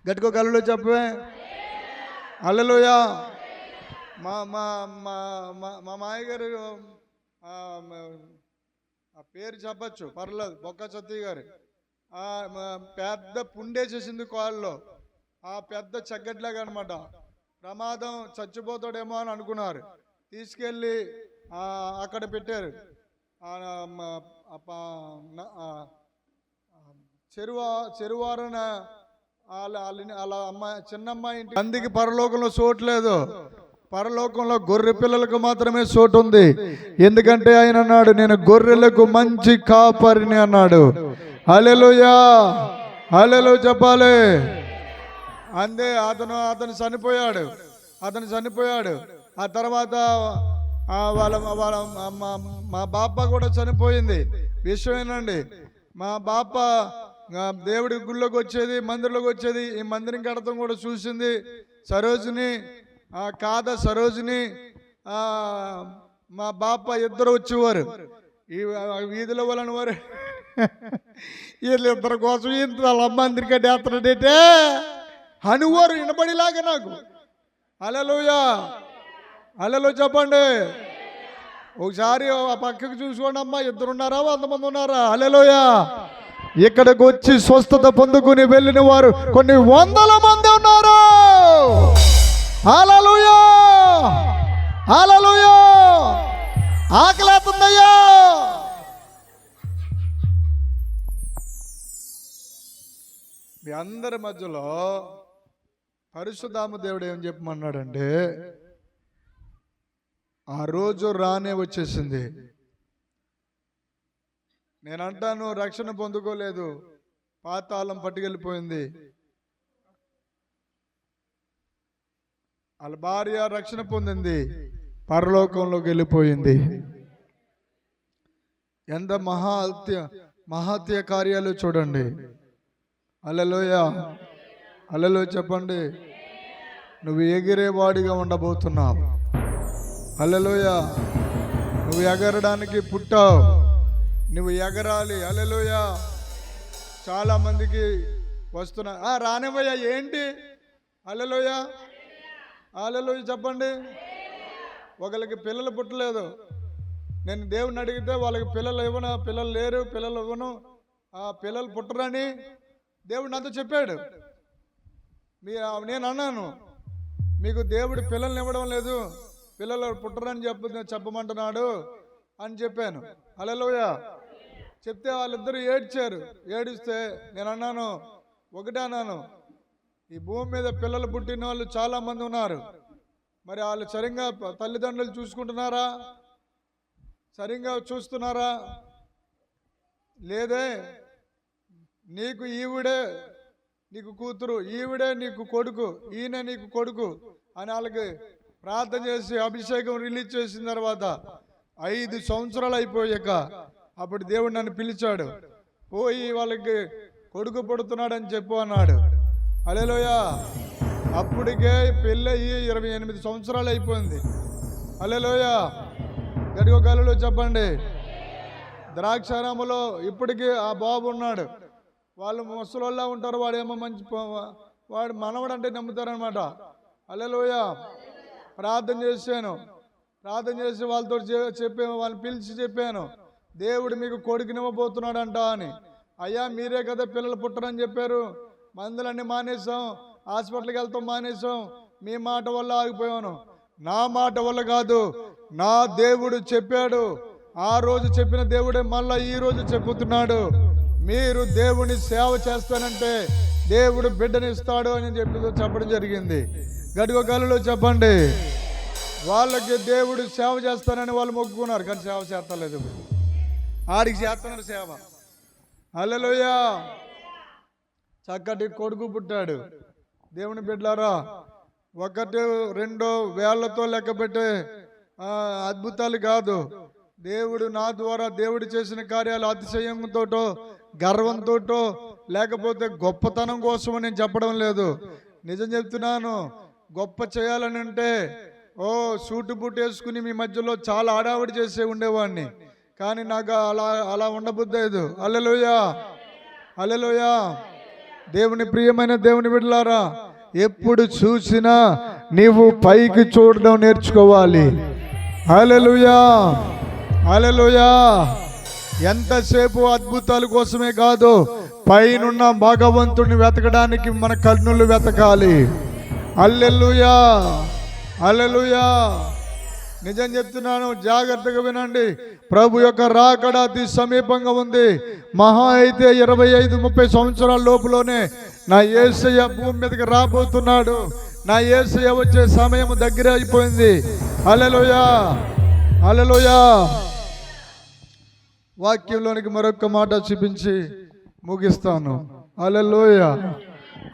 గట్టిగా హల్లెలూయా చెప్పే. హల్లెలూయా. మా మా మా మాయగారు ఆ పేరు చెప్పచ్చు, పర్లేదు, బొక్క సత్తయ్య గారు పెద్ద పుండేసేసింది కాళ్ళలో. ఆ పెద్ద చెగ్గట్లాగా అనమాట. ప్రమాదం, చచ్చిపోతాడేమో అని అనుకున్నారు. తీసుకెళ్ళి అక్కడ పెట్టారు. చెరువారన అలా అమ్మాయి, చిన్నమ్మాయి ఇంటి మందికి పరలోకంలో చోటు లేదు. పరలోకంలో గొర్రె పిల్లలకు మాత్రమే చోటు ఉంది. ఎందుకంటే ఆయన అన్నాడు, నేను గొర్రెలకు మంచి కాపరిని అన్నాడు. హల్లెలూయా, హల్లెలూయా చెప్పాలి. అంతే. అతను చనిపోయాడు. ఆ తర్వాత వాళ్ళ మా బాప కూడా చనిపోయింది. విషయం ఏంటండి, మా బాప దేవుడి గుళ్ళోకి వచ్చేది, మందిరంలోకి వచ్చేది. ఈ మందిరం కడతం కూడా చూసింది. సరోజిని సరోజిని మా బాప ఇద్దరు వచ్చేవారు. ఈ వీధిలో వాళ్ళని వారు వీళ్ళిద్దరి కోసం ఇంత వాళ్ళ మందిరి కట్టేస్తాడంటే అనువారు వినబడిలాగా నాకు. హల్లెలూయా, హల్లెలూయా చెప్పండి. ఒకసారి ఆ పక్కకు చూసుకోండి అమ్మా, ఇద్దరు ఉన్నారా 100 మంది ఉన్నారా? హల్లెలూయా. ఇక్కడికి వచ్చి స్వస్థత పొందుకుని వెళ్ళిన వారు కొన్ని 100 మంది ఉన్నారు. హల్లెలూయా, హల్లెలూయా. ఆకలేస్తుందయ్యా. మీ అందరి మధ్యలో పరిశుద్ధాత్మ దేవుడు ఏం చెప్పమన్నాడంటే, ఆ రోజు రానే వచ్చేసింది. నేను అంటాను, రక్షణ పొందుకోలేదు, పాతాళం పట్టుకెళ్ళిపోయింది. వాళ్ళ భార్య రక్షణ పొందింది, పరలోకంలోకి వెళ్ళిపోయింది. ఎంత మహత్య కార్యాలు చూడండి. హల్లెలూయా, హల్లెలూయా చెప్పండి. నువ్వు ఎగిరేవాడిగా ఉండబోతున్నావు. హల్లెలూయా. నువ్వు ఎగరడానికి పుట్టావు, నువ్వు ఎగరాలి. హల్లెలూయా. చాలా మందికి వస్తున్నా రానివయ్యా ఏంటి? హల్లెలూయా, హల్లెలూయా చెప్పండి. ఒకరికి పిల్లలు పుట్టలేదు. నేను దేవుని అడిగితే వాళ్ళకి పిల్లలు ఇవ్వను, పిల్లలు లేరు, పిల్లలు ఇవ్వను, పిల్లలు పుట్టరని దేవుడు నాతో చెప్పాడు. నేను అన్నాను, మీకు దేవుడు పిల్లల్ని ఇవ్వడం లేదు, పిల్లలు పుట్టరని చెప్పమంటున్నాడు అని చెప్పాను. హల్లెలూయా. చెప్తే వాళ్ళిద్దరూ ఏడిస్తే నేను అన్నాను, ఒకటే అన్నాను, ఈ భూమి మీద పిల్లలు పుట్టిన వాళ్ళు చాలా మంది ఉన్నారు. మరి వాళ్ళు సరిగ్గా తల్లిదండ్రులు చూసుకుంటున్నారా? సరిగ్గా చూస్తున్నారా? లేదే. నీకు ఈవిడే నీకు కూతురు, ఈవిడే నీకు కొడుకు, ఈయన నీకు కొడుకు అని వాళ్ళకి ప్రార్థన చేసి అభిషేకం రిలీజ్ చేసిన తర్వాత 5 సంవత్సరాలు అయిపోయాక అప్పుడు దేవుడు నన్ను పిలిచాడు. పోయి వాళ్ళకి కొడుకు పుడుతున్నాడని చెప్పు అన్నాడు. హల్లెలూయా. అప్పటికే పెళ్ళయి 28 సంవత్సరాలు అయిపోయింది. హల్లెలూయా. గడిగొకలలో చెప్పండి. ద్రాక్షారాములో ఇప్పటికీ ఆ బాబు ఉన్నాడు. వాళ్ళు ముసలోళ్ళ ఉంటారు, వాడేమో మంచి వాడు మనవడు అంటే నమ్ముతారనమాట. హల్లెలూయా. ప్రార్థన చేసి వాళ్ళతో చెప్పాను, వాళ్ళని పిలిచి చెప్పాను, దేవుడు మీకు కొడుకునివ్వబోతున్నాడంట అని. అయ్యా మీరే కదా పిల్లలు పుట్టరని చెప్పారు, మందులన్నీ మానేసాం, హాస్పిటల్కి వెళ్తాం మానేసాం, మీ మాట వల్ల ఆగిపోయాను. నా మాట వల్ల కాదు, నా దేవుడు చెప్పాడు. ఆ రోజు చెప్పిన దేవుడే మళ్ళా ఈ రోజు చెప్పుతున్నాడు. మీరు దేవుని సేవ చేస్తానంటే దేవుడు బిడ్డనిస్తాడు అని చెప్పడం జరిగింది. గడిగొకలలో చెప్పండి. వాళ్ళకి దేవుడు సేవ చేస్తానని వాళ్ళు మొక్కుకున్నారు, కానీ సేవ చేస్తలేదు. ఆడికి చేస్తున్నారు సేవ. హల్లెలూయా. చక్కటి కొడుకు పుట్టాడు. దేవుని బిడ్డలారా, 1-2 వేళ్లతో లెక్క పెట్టే అద్భుతాలు కాదు. దేవుడు నా ద్వారా దేవుడు చేసిన కార్యాలు అతిశయంతోటో గర్వంతోటో లేకపోతే గొప్పతనం కోసం నేను చెప్పడం లేదు. నిజం చెప్తున్నాను. గొప్ప చేయాలని అంటే సూటు బూట్ వేసుకుని మీ మధ్యలో చాలా ఆడావిడి చేసే ఉండేవాడిని, కానీ నాకు అలా ఉండబుద్ధేదు. హల్లెలూయా, హల్లెలూయా. దేవుని ప్రియమైన దేవుని బిడ్డలారా, ఎప్పుడు చూసినా నీవు పైకి చూడడం నేర్చుకోవాలి. హల్లెలూయా, హల్లెలూయా. ఎంతసేపు అద్భుతాల కోసమే కాదు, పైనున్న భగవంతుడిని వెతకడానికి మన కన్నులు వెతకాలి. హల్లెలూయా, హల్లెలూయా. నిజం చెప్తున్నాను, జాగ్రత్తగా వినండి. ప్రభు యొక్క రాకడ అతి సమీపంగా ఉంది. మహా అయితే 25-30 సంవత్సరాల లోపులోనే నా యేసయ్య భూమి మీదకి రాబోతున్నాడు. నా యేసయ్య వచ్చే సమయం దగ్గర అయిపోయింది. హల్లెలూయా, హల్లెలూయా. వాక్యంలోనికి మరొక మాట చూపించి ముగిస్తాను. హల్లెలూయా,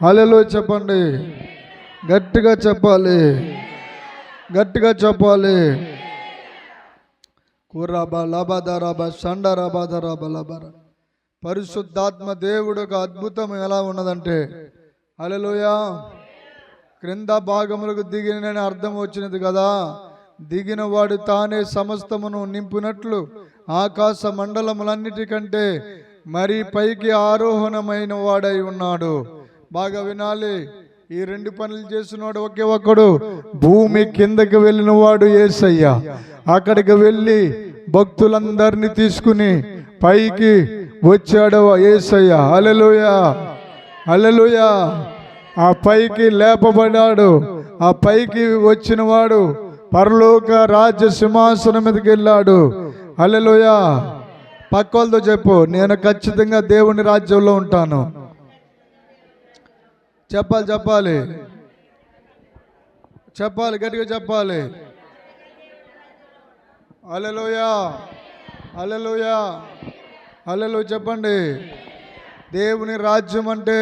హల్లెలూయా చెప్పండి. గట్టిగా చెప్పాలి, గట్టిగా చెప్పాలి. పరిశుద్ధాత్మ దేవుడు ఒక అద్భుతం ఎలా ఉన్నదంటే, హల్లెలూయా, క్రింద భాగములకు దిగిన అర్థం వచ్చినది కదా. దిగిన వాడు తానే సమస్తమును నింపునట్లు ఆకాశ మండలములన్నిటికంటే మరి పైకి ఆరోహణమైన వాడై ఉన్నాడు. బాగా వినాలి. ఈ 2 పనులు చేసినవాడు ఒకే ఒక్కడు. భూమి కిందకి వెళ్ళిన వాడు యేసయ్య. అక్కడికి వెళ్ళి భక్తులందరినీ తీసుకుని పైకి వచ్చాడు యేసయ్య. హల్లెలూయా, హల్లెలూయా. ఆ పైకి లేపబడ్డాడు. ఆ పైకి వచ్చిన వాడు పరలోక రాజ్య సింహాసనం మీదకి వెళ్ళాడు. హల్లెలూయా. పక్కోళ్ళతో చెప్పు, నేను ఖచ్చితంగా దేవుని రాజ్యంలో ఉంటాను. చెప్పాలి, చెప్పాలి, చెప్పాలి, గట్టిగా చెప్పాలి. హల్లెలూయా, హల్లెలూయా, హల్లెలూయా చెప్పండి. దేవుని రాజ్యం అంటే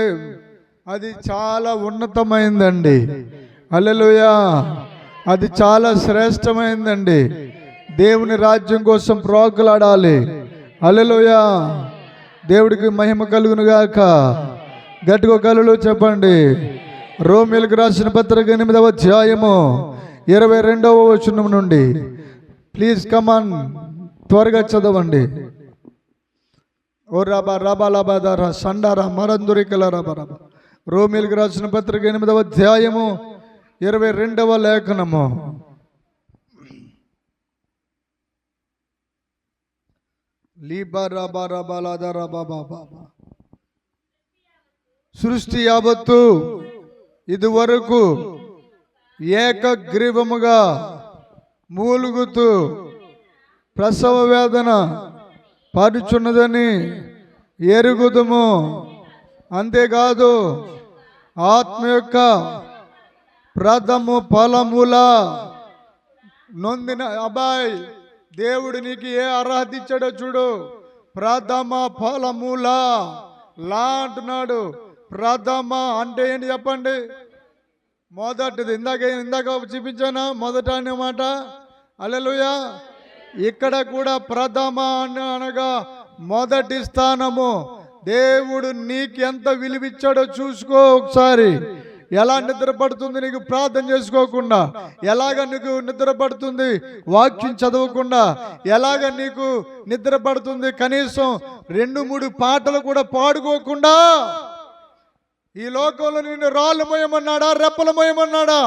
అది చాలా ఉన్నతమైందండి. హల్లెలూయా, అది చాలా శ్రేష్టమైందండి. దేవుని రాజ్యం కోసం ప్రోకులాడాలి. హల్లెలూయా. దేవుడికి మహిమ కలుగును గాక. గట్టిగా కలులు చెప్పండి. రోమీయులకు రాసిన పత్రిక 8వ అధ్యాయము 22వ వచనం నుండి ప్లీజ్ కమాన్, త్వరగా చదవండి. ఓ రాబా రాబా లాబాదారా సండారా మరందురికల రాబా రాబా. రోమీయులకు రాసిన పత్రిక 8వ అధ్యాయము 22వ లేఖనము. సృష్టి యావత్తు ఇదివరకు ఏకగ్రీవముగా మూలుగుతూ ప్రసవ వేదన పరుచున్నదని ఎరుగుదుము. అంతేకాదు, ఆత్మ యొక్క ప్రథమ ఫలముల నొందిన అబ్బాయి దేవుడు నీకు ఏ అర్హత ఇచ్చాడో చూడు. ప్రథమ ఫలముల లా అంటున్నాడు. ప్రథమ అంటే ఏంటి చెప్పండి? మొదటిది. ఇందాక చూపించానా మొదట అనే మాట? హల్లెలూయా. ఇక్కడ కూడా ప్రథమ అనగా మొదటి స్థానము. దేవుడు నీకు ఎంత విలువిచ్చాడో చూసుకో ఒకసారి. ఎలా నిద్ర పడుతుంది నీకు ప్రార్థన చేసుకోకుండా? ఎలాగ నీకు నిద్ర పడుతుంది వాక్యం చదవకుండా? ఎలాగ నీకు నిద్ర పడుతుంది కనీసం 2-3 పాటలు కూడా పాడుకోకుండా? ఈ లోకంలో నిన్ను రాళ్ళు మోయమన్నాడా, రెప్పలు మోయమన్నాడా?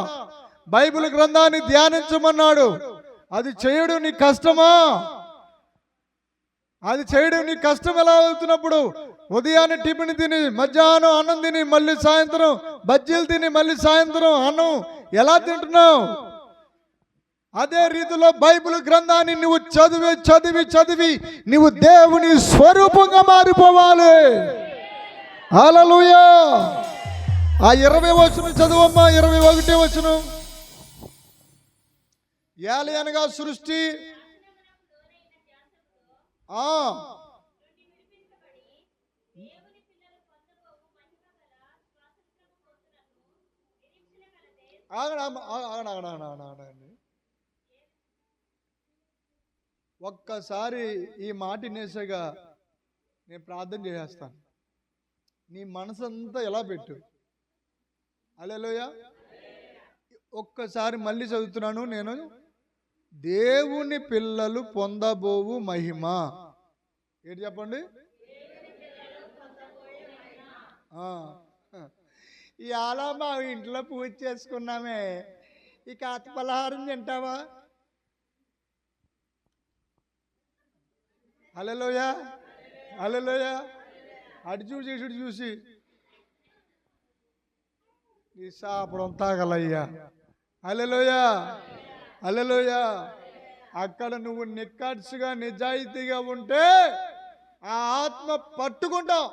బైబిల్ గ్రంథాన్ని ధ్యానించమన్నాడు. అది చేయడం నీ కష్టమా? అది చేయడం నీ కష్టం ఎలా అవుతున్నప్పుడు ఉదయాన్నే టిఫిన్ తిని, మధ్యాహ్నం అన్నం తిని, మళ్ళీ సాయంత్రం బజ్జీలు తిని, మళ్ళీ సాయంత్రం అన్నం ఎలా తింటున్నావు? అదే రీతిలో బైబిల్ గ్రంథాన్ని నువ్వు చదివి చదివి చదివి నువ్వు దేవుని స్వరూపంగా మారిపోవాలి. హల్లెలూయా. ఆ 20వ వచనం చదువమ్మా. 21వ వచనం. ఏలి అనగా సృష్టి ఒక్కసారి ఈ మాట నేసగా నేను ప్రార్థన చేసేస్తాను. నీ మనసు అంతా ఎలా పెట్టు. హల్లెలూయా. ఒక్కసారి మళ్ళీ చదువుతున్నాను నేను. దేవుని పిల్లలు పొందబోవు మహిమ ఏంటి చెప్పండి? ఇవాళ మా ఇంట్లో పూజ చేసుకున్నామే, ఇక ఆత్మపలహారం తింటావా? హల్లెలూయా, హల్లెలూయా. అటు చూసి ఇటు చూసి ఈ సాపడం తాగలయ్యా. హల్లెలూయా, హల్లెలూయా. అక్కడ నువ్వు నిక్కట్సుగా నిజాయితీగా ఉంటే ఆ ఆత్మ పట్టుకుంటావు.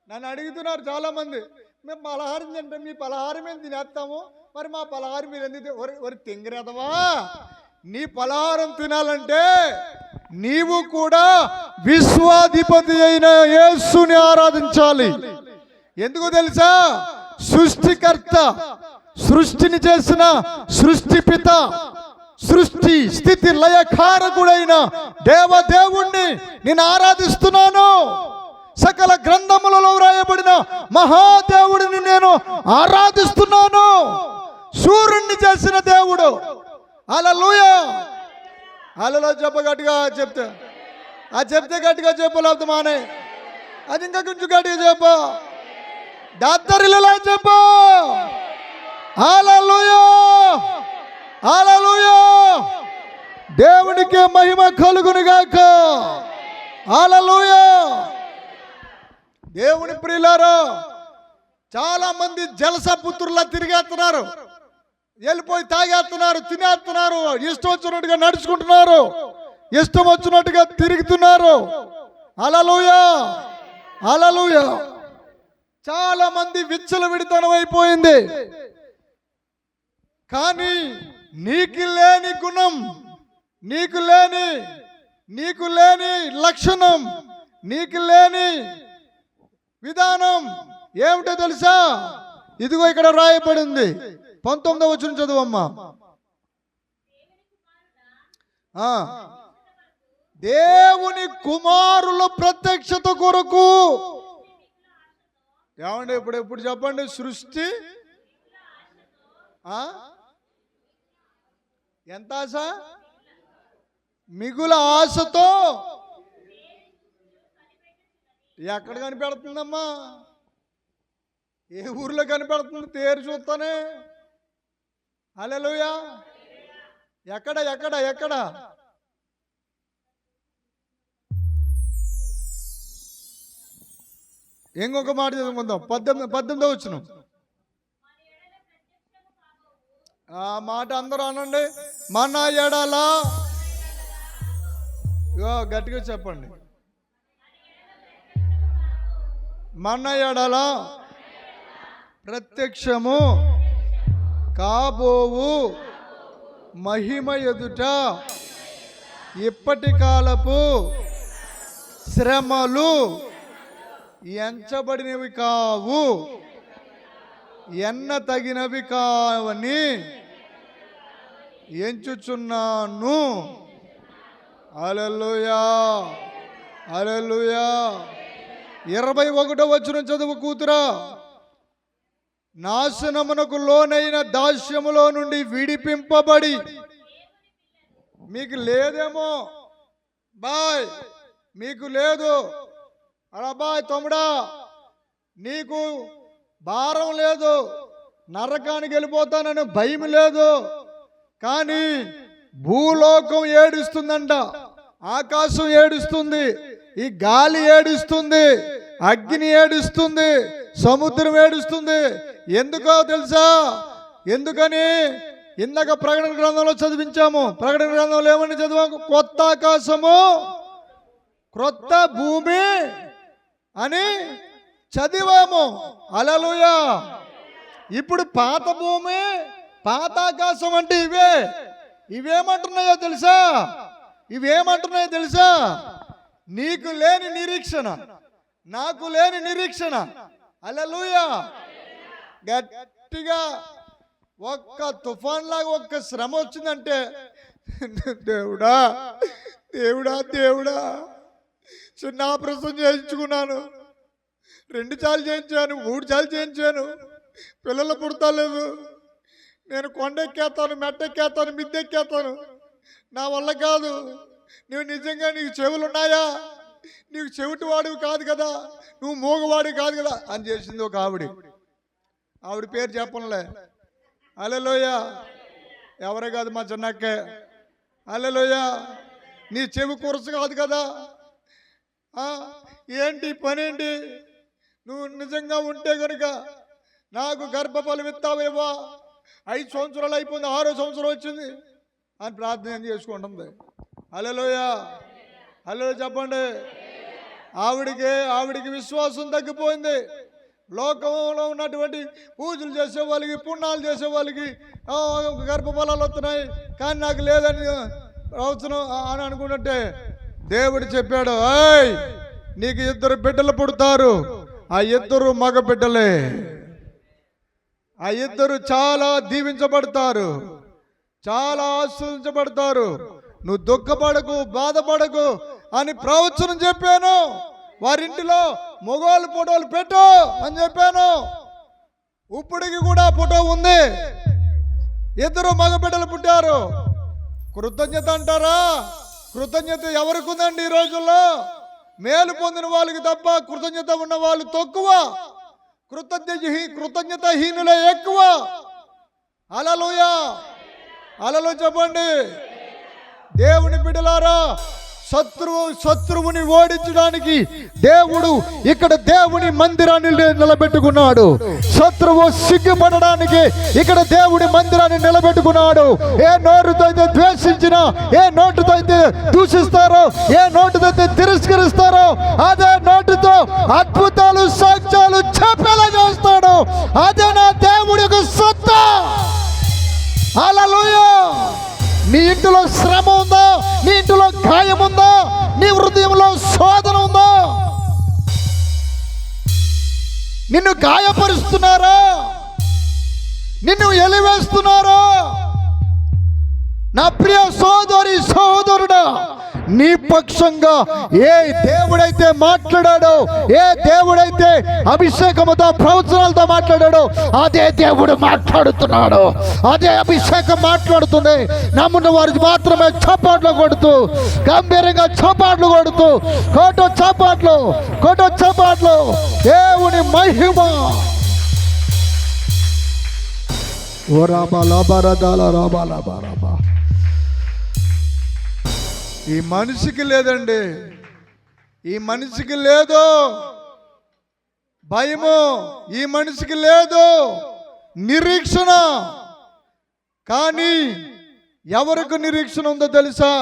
నన్ను అడుగుతున్నారు చాలా మంది, మేము పలహారం తింటాం, మీ పలహారం మేము తినేస్తాము, మరి మా పలహారం మీరు ఎందుకు ఒరి తింగరేదవా? నీ పలహారం తినాలంటే నీవు కూడా విశ్వాధిపతి అయిన యేసుని ఆరాధించాలి. ఎందుకు తెలుసా? సృష్టికర్త, సృష్టిని చేసిన సృష్టిపిత, సృష్టి స్థితి లయకారకుడైన దేవదేవుణ్ణి నేను ఆరాధిస్తున్నాను. సకల గ్రంథములలో వ్రాయబడిన మహాదేవుడిని నేను ఆరాధిస్తున్నాను. సూర్యుడిని చేసిన దేవుడు. హల్లెలూయా. హల్లెలూయా చెప్ప గట్టిగా చెప్తే, అది చెప్తే గట్టిగా చెప్పలేకపోతే మానే, అది ఇంకా కొంచెం గట్టిగా చెప్పు, దాత్తరిలా చెప్పు. హల్లెలూయా, హల్లెలూయా. దేవునికి మహిమ కలుగును గాక. హల్లెలూయా. దేవుని ప్రియులారా, చాలా మంది జలసపుత్రులా తిరిగేస్తున్నారు, వెళ్ళిపోయి తాగేస్తున్నారు, తినేస్తున్నారు, ఇష్టం వచ్చినట్టుగా నడుచుకుంటున్నారు, ఇష్టం వచ్చినట్టుగా తిరుగుతున్నారు. హల్లెలూయా, హల్లెలూయా. చాలా మంది విచ్చలవిడితనం అయిపోయింది. కానీ నీకు లేని గుణం, నీకు లేని లక్షణం, నీకు లేని విధానం ఏమిటో తెలుసా? ఇదిగో ఇక్కడ రాయబడింది. 19వ వచనం చదువమ్మా. దేవుని కుమారుల ప్రత్యక్షత కొరకు. ఏమండి ఇప్పుడు చెప్పండి, సృష్టి ఎంత ఆశ? మిగుల ఆశతో ఎక్కడ కనిపెడుతుందమ్మా? ఏ ఊర్లో కనిపెడుతుంది? తేరు చూస్తానే. హల్లెలూయా. ఎక్కడ ఎక్కడ ఎక్కడ? ఇంకొక మాట చదువుకుందాం. 18వ వచనం. ఆ మాట అందరూ అనండి. మన ఎడల, గట్టిగా చెప్పండి, మన ఎడల ప్రత్యక్షము కాబోవు మహిమ ఎదుట ఇప్పటి కాలపు శ్రమలు ఎంచబడినవి కావు, ఎన్న తగినవి కావని ఎంచుచున్నాను. హల్లెలూయా, హల్లెలూయా. 21వ వచనం చదువు కూతురా. నాశనమునకు లోనైన దాస్యములో నుండి విడిపింపబడి. మీకు లేదేమో బాయ్, మీకు లేదు అలా బాయ్ తమ్ముడా, నీకు భారం లేదు, నరకానికి వెళ్ళిపోతానని భయం లేదు. కానీ భూలోకం ఏడుస్తుందంట, ఆకాశం ఏడుస్తుంది, ఈ గాలి ఏడుస్తుంది, అగ్ని ఏడుస్తుంది, సముద్రం ఏడుస్తుంది. ఎందుకో తెలుసా? ఎందుకని? ఇందాక ప్రకటన గ్రంథంలో చదివించాము. ప్రకటన గ్రంథంలో ఏమని చదివాము? కొత్త ఆకాశము క్రొత్త భూమి అని చదివాము. హల్లెలూయా. ఇప్పుడు పాత భూమి పాత ఆకాశం అంటే ఇవేమంటున్నాయో తెలుసా? ఇవేమంటున్నాయో తెలుసా? నీకు లేని నిరీక్షణ, నాకు లేని నిరీక్షణ. హల్లెలూయా. గట్టిగా ఒక్క తుఫాన్ లాగా ఒక్క శ్రమ వచ్చిందంటే, దేవుడా దేవుడా దేవుడా, చిన్న ఆపరేషన్ చేయించుకున్నాను, 2 సార్లు చేయించాను, 3 సార్లు చేయించాను, పిల్లలు పుడతలేదు, నేను కొండెక్కేస్తాను, మెట్టెక్కేస్తాను, మిద్దెక్కేస్తాను, నా వల్ల కాదు. నువ్వు నిజంగా నీకు చెవులు ఉన్నాయా? నీకు చెవిటి వాడివి కాదు కదా, నువ్వు మూగవాడివి కాదు కదా అని చేసింది ఒక ఆవిడ పేరు చెప్పనులే. హల్లెలూయా. ఎవరే కాదు, మా చిన్నక్కే. హల్లెలూయా. నీ చెవి కురస కాదు కదా. ఏంటి పని ఏంటి? నువ్వు నిజంగా ఉంటే కనుక నాకు గర్భఫలం ఇస్తావేవా? 5 సంవత్సరాలు అయిపోయింది, 6వ సంవత్సరం వచ్చింది అని ప్రార్థన చేసుకుంటుంది. హల్లెలూయా, హల్లెలూయా చెప్పండి. ఆవిడికి విశ్వాసం తగ్గిపోయింది. లోకంలో ఉన్నటువంటి పూజలు చేసే వాళ్ళకి, పుణ్యాలు చేసే వాళ్ళకి గర్భఫలాలు వస్తున్నాయి, కానీ నాకు లేదని అవసరం అని అనుకుంటుంటే దేవుడు చెప్పాడు, ఏయ్ నీకు 2 బిడ్డలు పుడతారు, ఆ 2 మగ బిడ్డలే, ఆ 2 చాలా దీవించబడతారు, చాలా ఆశీర్వదించబడతారు, నువ్వు దుఃఖపడకు, బాధపడకు అని ప్రవచనం చెప్పాను. వారింటిలో మొగోళ్ళు ఫోటోలు పెట్టు అని చెప్పాను. ఇప్పటికి కూడా ఫోటో ఉంది. 2 మగబిడ్డలు పుట్టారు. కృతజ్ఞత అంటారా? కృతజ్ఞత ఎవరికి ఉందండి ఈ రోజుల్లో? మేలు పొందిన వాళ్ళకి తప్ప కృతజ్ఞత ఉన్న వాళ్ళు తక్కువ, కృతజ్ఞతహీనులే ఎక్కువ. హల్లెలూయా, హల్లెలూయా చెప్పండి. దేవుని బిడ్డలారా, శత్రువుని ఓడించడానికి దేవుడు ఇక్కడ దేవుని మందిరాన్ని నిలబెట్టుకున్నాడు. శత్రువు సిగ్గుపడడానికి ఇక్కడ దేవుని మందిరాన్ని నిలబెట్టుకున్నాడు. ఏ నోటితో అయితే ద్వేషించినా, ఏ నోటితో అయితే దూషిస్తారో, ఏ నోటితో అయితే తిరస్కరిస్తారో, అదే నోటితో అద్భుతాలు సాక్ష్యాలు చెప్పేలా చేస్తాడు. అదే నా దేవుడి యొక్క సత్తా. హల్లెలూయా. నీ ఇంటిలో శ్రమ ఉందా? నీ ఇంటిలో గాయం ఉందా? నీ హృదయంలో శోధన ఉందా? నిన్ను గాయపరుస్తున్నారా? నిన్ను ఎలివేస్తున్నారా? నా ప్రియ సోదరి సోదరుడా, నీ పక్షంగా ఏ దేవుడైతే మాట్లాడాడో, ఏ దేవుడైతే అభిషేకముతో ప్రవచనాలతో మాట్లాడాడో, అదే దేవుడు మాట్లాడుతున్నాడు. అదే అభిషేకం మాట్లాడుతుంది. నమ్మున్న వారికి మాత్రమే చప్పట్లు కొడుతూ, గంభీరంగా చప్పట్లు కొడుతూ, కోట చప్పట్లు, దేవుని మహిమ. ఓ రాబా లాబా రదాల రాబా లాబా రాబా. ఈ మనిషికి లేదండి, ఈ మనిషికి లేదు భయము, ఈ మనిషికి లేదు నిరీక్షణ. కానీ ఎవరికి నిరీక్షణ ఉందో తెలుసా?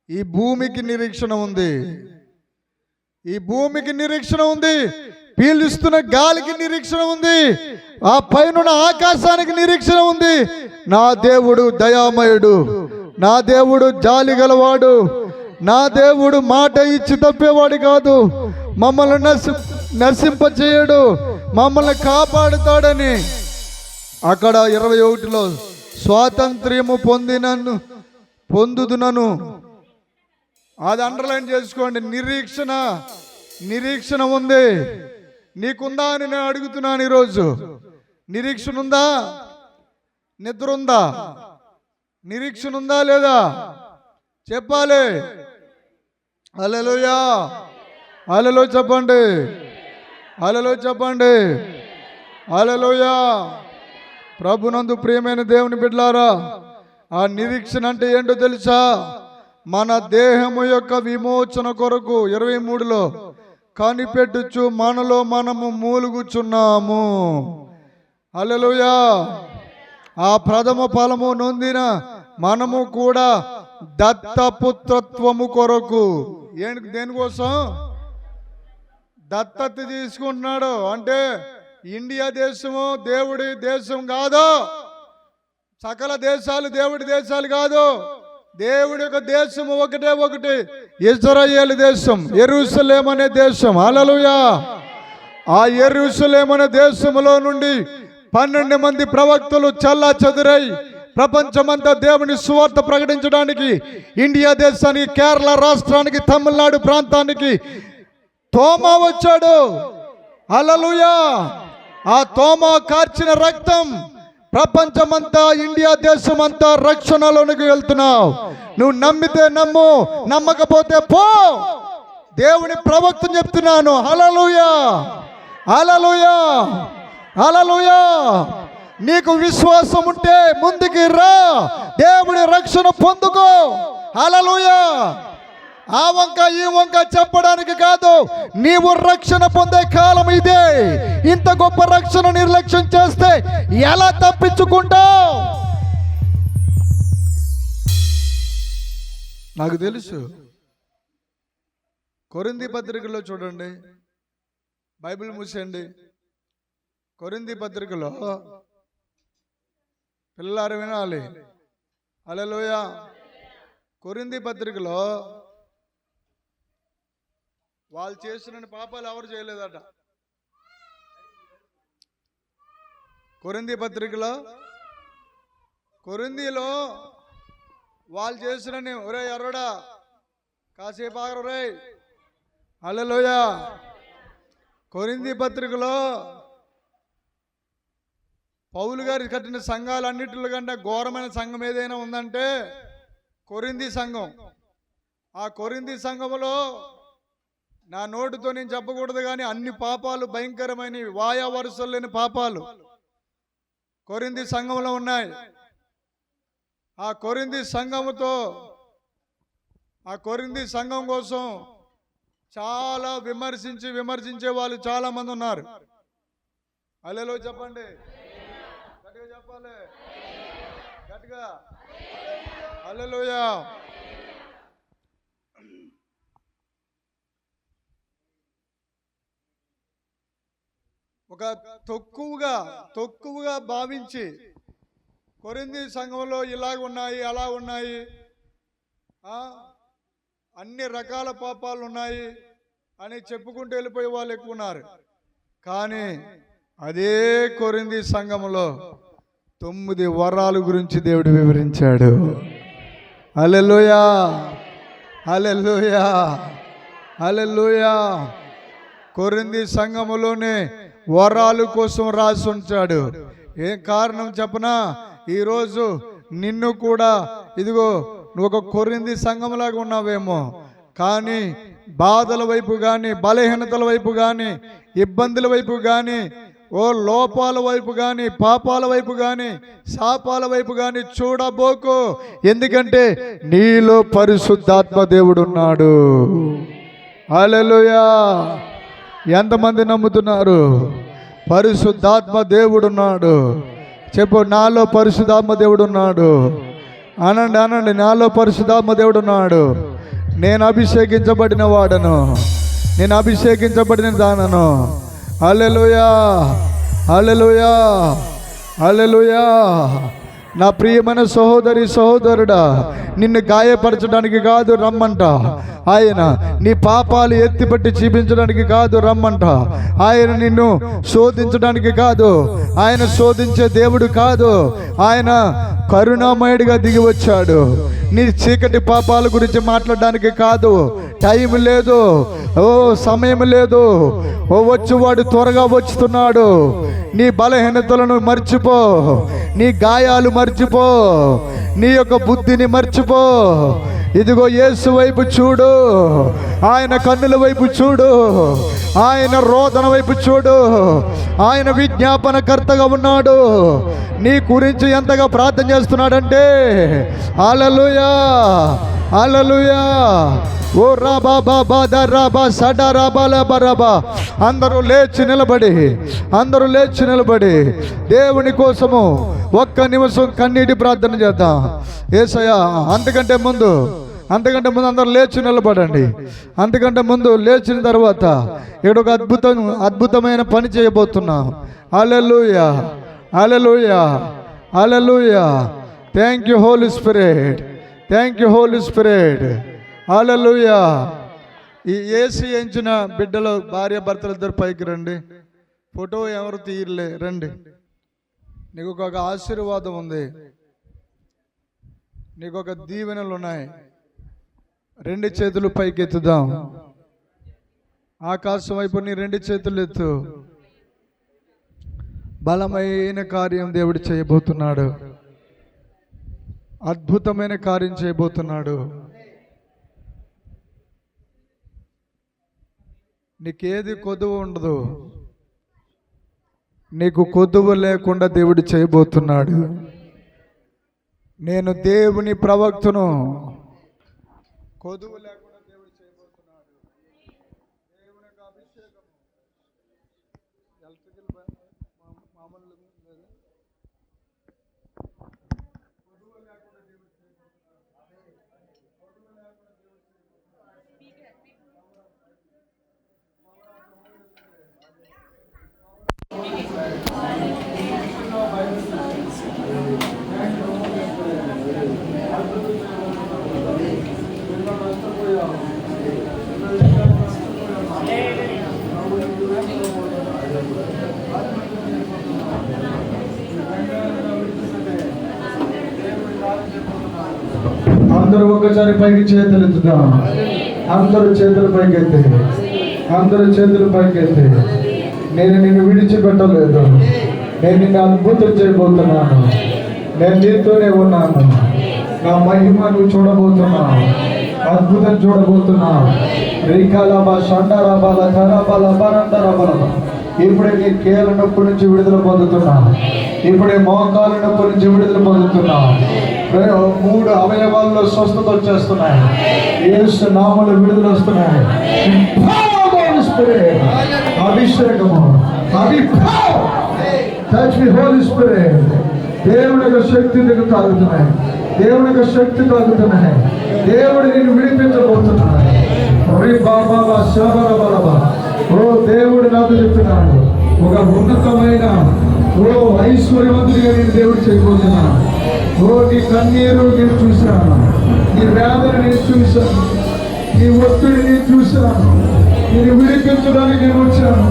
ఈ భూమికి నిరీక్షణ ఉంది. ఈ భూమికి నిరీక్షణ ఉంది. పీలుస్తున్న గాలికి నిరీక్షణ ఉంది. ఆ పైన ఆకాశానికి నిరీక్షణ ఉంది. నా దేవుడు దయామయుడు, నా దేవుడు జాలి గలవాడు, నా దేవుడు మాట ఇచ్చి తప్పేవాడు కాదు. మమ్మల్ని నశింపచేయడు, మమ్మల్ని కాపాడుతాడని అక్కడ 21లో స్వాతంత్ర్యము పొందుదునను. అది అండర్లైన్ చేసుకోండి. నిరీక్షణ ఉంది. నీకుందా అని నేను అడుగుతున్నాను ఈరోజు. నిరీక్షణ ఉందా? నిద్ర ఉందా? నిరీక్షణ ఉందా లేదా? చెప్పాలి. హల్లెలూయా, హల్లెలూయా చెప్పండి, హల్లెలూయా చెప్పండి, హల్లెలూయా. ప్రభునందు ప్రియమైన దేవుని బిడ్డలారా, ఆ నిరీక్షణ అంటే ఏంటో తెలుసా? మన దేహము యొక్క విమోచన కొరకు 23లో కనిపెట్టుచు మనలో మనము మూలుగుచున్నాము. హల్లెలూయా. ఆ ప్రథమ ఫలము నొందిన మనము కూడా దత్తపుత్రత్వము కొరకు. దేనికోసం దత్తత తీసుకుంటున్నాడు అంటే ఇండియా దేశము దేవుడి దేశం కాదు, సకల దేశాలు దేవుడి దేశాలు కాదు. దేవుడి యొక్క దేశము ఒకటి, ఇశ్రాయేలు దేశం, యెరూషలేము అనే దేశం. హల్లెలూయా. ఆ యెరూషలేము అనే దేశములో నుండి 12 మంది ప్రవక్తలు చల్లా చెదురై ప్రపంచమంతా దేవుని సువార్త ప్రకటించడానికి ఇండియా దేశానికి, కేరళ రాష్ట్రానికి, తమిళనాడు ప్రాంతానికి తోమా వచ్చాడు. హల్లెలూయా. ఆ తోమా కార్చిన రక్తం ప్రపంచమంతా, ఇండియా దేశం అంతా రక్షణలోనికి వెళ్తున్నావు. నువ్వు నమ్మితే నమ్ము, నమ్మకపోతే పో. దేవుని ప్రవక్తను చెప్తున్నాను. హల్లెలూయా, హల్లెలూయా, హల్లెలూయా. నీకు విశ్వాసం ఉంటే ముందుకి రా, దేవుని రక్షణ పొందుకో. హల్లెలూయా. ఆ వంక ఈ వంక చెప్పడానికి కాదు, నీవు రక్షణ పొందే కాలం ఇదే. ఇంత గొప్ప రక్షణ నిర్లక్ష్యం చేస్తే ఎలా తప్పించుకుంటావు? నాకు తెలుసు. కొరింథీ పత్రికలో చూడండి, బైబిల్ మూసేయండి. కొరింథీ పత్రికలో పిల్లలు వినాలి. హల్లెలూయా. కొరింథీ పత్రికలో వాళ్ళు చేసిన పాపాలు ఎవరు చేయలేదట. కొరింథీ పత్రికలో కొరింథీలో వాళ్ళు చేసిన ఒరే ఎర్రడా కాసేపు ఆగరు రే. హల్లెలూయా. కొరింథీ పత్రికలో పౌలు గారి కట్టిన సంఘాలన్నిటిలో కంటే ఘోరమైన సంఘం ఏదైనా ఉందంటే కొరింథీ సంఘం. ఆ కొరింథీ సంఘములో నా నోటితో నేను చెప్పకూడదు కానీ అన్ని పాపాలు భయంకరమైన వాయా వరుసలు లేని పాపాలు కొరింథీ సంఘంలో ఉన్నాయి. ఆ కొరింథీ సంఘం కోసం చాలా విమర్శించే వాళ్ళు చాలా మంది ఉన్నారు. హల్లెలూయా చెప్పండి, గట్టిగా చెప్పాలి, గట్టిగా హల్లెలూయా. ఒక తక్కువగా భావించి కొరింథీ సంఘంలో ఇలాగ ఉన్నాయి అలా ఉన్నాయి, అన్ని రకాల పాపాలు ఉన్నాయి అని చెప్పుకుంటూ వెళ్ళిపోయే వాళ్ళు ఎక్కువ ఉన్నారు. కానీ అదే కొరింథీ సంఘంలో 9 వరాల గురించి దేవుడు వివరించాడు. హల్లెలూయా, హల్లెలూయా, హల్లెలూయా. కొరింథీ సంఘములోనే వరాలు కోసం రాసి ఉంచాడు. ఏం కారణం చెప్పనా? ఈరోజు నిన్ను కూడా ఇదిగో నువ్వు ఒక కొరింథీ సంఘంలాగా ఉన్నావేమో, కానీ బాధల వైపు కానీ, బలహీనతల వైపు కానీ, ఇబ్బందుల వైపు కానీ, ఓ లోపాల వైపు కానీ, పాపాల వైపు కానీ, శాపాల వైపు కానీ చూడబోకు. ఎందుకంటే నీలో పరిశుద్ధాత్మ దేవుడు ఉన్నాడు. హల్లెలూయా. ఎంతమంది నమ్ముతున్నారు? పరిశుద్ధాత్మ దేవుడు ఉన్నాడు. చెప్పు, నాలో పరిశుద్ధాత్మ దేవుడు ఉన్నాడు. అనండి, నాలో పరిశుద్ధాత్మ దేవుడు ఉన్నాడు. నేను అభిషేకించబడిన వాడను, నేను అభిషేకించబడిన దానను. హల్లెలూయా, హల్లెలూయా, హల్లెలూయా. నా ప్రియమైన సహోదరి సహోదరుడా, నిన్ను గాయపరచడానికి కాదు రమ్మంట ఆయన. నీ పాపాలు ఎత్తిపట్టి చూపించడానికి కాదు రమ్మంట ఆయన. నిన్ను శోధించడానికి కాదు. ఆయన శోధించే దేవుడు కాదు. ఆయన కరుణామయుడిగా దిగి వచ్చాడు. నీ చీకటి పాపాల గురించి మాట్లాడడానికి కాదు. టైం లేదు, సమయం లేదు. వచ్చేవాడు త్వరగా వచ్చుతున్నాడు. నీ బలహీనతలను మర్చిపో, నీ గాయాలు మర్చిపో, నీ యొక్క బుద్ధిని మర్చిపో. ఇదిగో యేసు వైపు చూడు, ఆయన కన్నుల వైపు చూడు, ఆయన రోదన వైపు చూడు. ఆయన విజ్ఞాపనకర్తగా ఉన్నాడు. నీ గురించి ఎంతగా ప్రార్థన చేస్తున్నాడంటే హల్లెలూయా, హల్లెలూయా. ఓ రాబా బాబా దరాబా సడారాబాల బరాబా. అందరూ లేచి నిలబడి దేవుని కోసము ఒక్క నిమిషం కన్నీటి ప్రార్థన చేద్దాం. యేసయ్యా, అంతకంటే ముందు అందరూ లేచి నిలబడండి. అంతకంటే ముందు లేచిన తర్వాత ఇక్కడ ఒక అద్భుతమైన పని చేయబోతున్నాం. Hallelujah, hallelujah, hallelujah. Thank you Holy Spirit, thank you Holy Spirit. Hallelujah. ఈ ఏసీ ఎంచిన బిడ్డలు భార్య భర్తలు ఇద్దరు పైకి రండి. ఫోటో ఎవరు తీయలే, రండి. నీకు ఒక ఆశీర్వాదం ఉంది, నీకు ఒక దీవెనలు ఉన్నాయి. 2 చేతులు పైకి ఎత్తుదాం. ఆకాశం వైపు నీ 2 చేతులు ఎత్తు. బలమైన కార్యం దేవుడు చేయబోతున్నాడు. అద్భుతమైన కార్యం చేయబోతున్నాడు. నీకేది కొదువు ఉండదు. నీకు కొదువు లేకుండా దేవుడు చేయబోతున్నాడు. నేను దేవుని ప్రవక్తను. కొదువు లేకుండా దేవుడు చేయబోతున్నాడు. దేవుని యొక్క అభిషేకం మామూలు కొదువు లేకుండా దేవుడు చేయబోతున్నాడు. అందరూ ఒక్కసారి పైకి చేతులెత్తుదాం. అందరూ చేతులు పైకెత్తి, అందరూ చేతులు పైకెత్తి. నేను నిన్ను విడిచిపెట్టలేదు. నేను నిన్ను అద్భుతం చేయబోతున్నాను. నేను నీతోనే ఉన్నాను. నా మహిమ నువ్వు చూడబోతున్నావు. అద్భుతం చూడబోతున్నావు. రీకాలాబా షండారాబాల ఖరాబాల బరండరాబాల. ఇప్పుడే నీ కీళ్ళ నొప్పి నుంచి విడుదల పొందుతున్నావు. ఇప్పుడే మోకాల నొప్పి నుంచి విడుదల పొందుతున్నావు. 3 అవయవాల్లో స్వస్థత వచ్చేస్తున్నాయి. యేసు నామములో విడుదల వస్తున్నాయి. అభిషేకము, టచ్ మీ హోలీ స్పిరిట్. దేవుని యొక్క శక్తి నీకు తాగుతున్నాయి. దేవుని యొక్క శక్తి తాగుతున్నాయి. దేవుడు నిన్ను విడిపించబోతున్నాడు. ఓ దేవుడు నాకు చెప్తున్నాడు, ఒక ఉన్నతమైన ఐశ్వర్యవంతుడిగా నేను దేవుడు చేయబోతున్నాను. నీ కన్నీరు నేను చూశాను. నీ వేదన నేను చూశాను. నీ ఒత్తిడి నేను చూశాను. నేను విడిపించడానికి నేను వచ్చాను.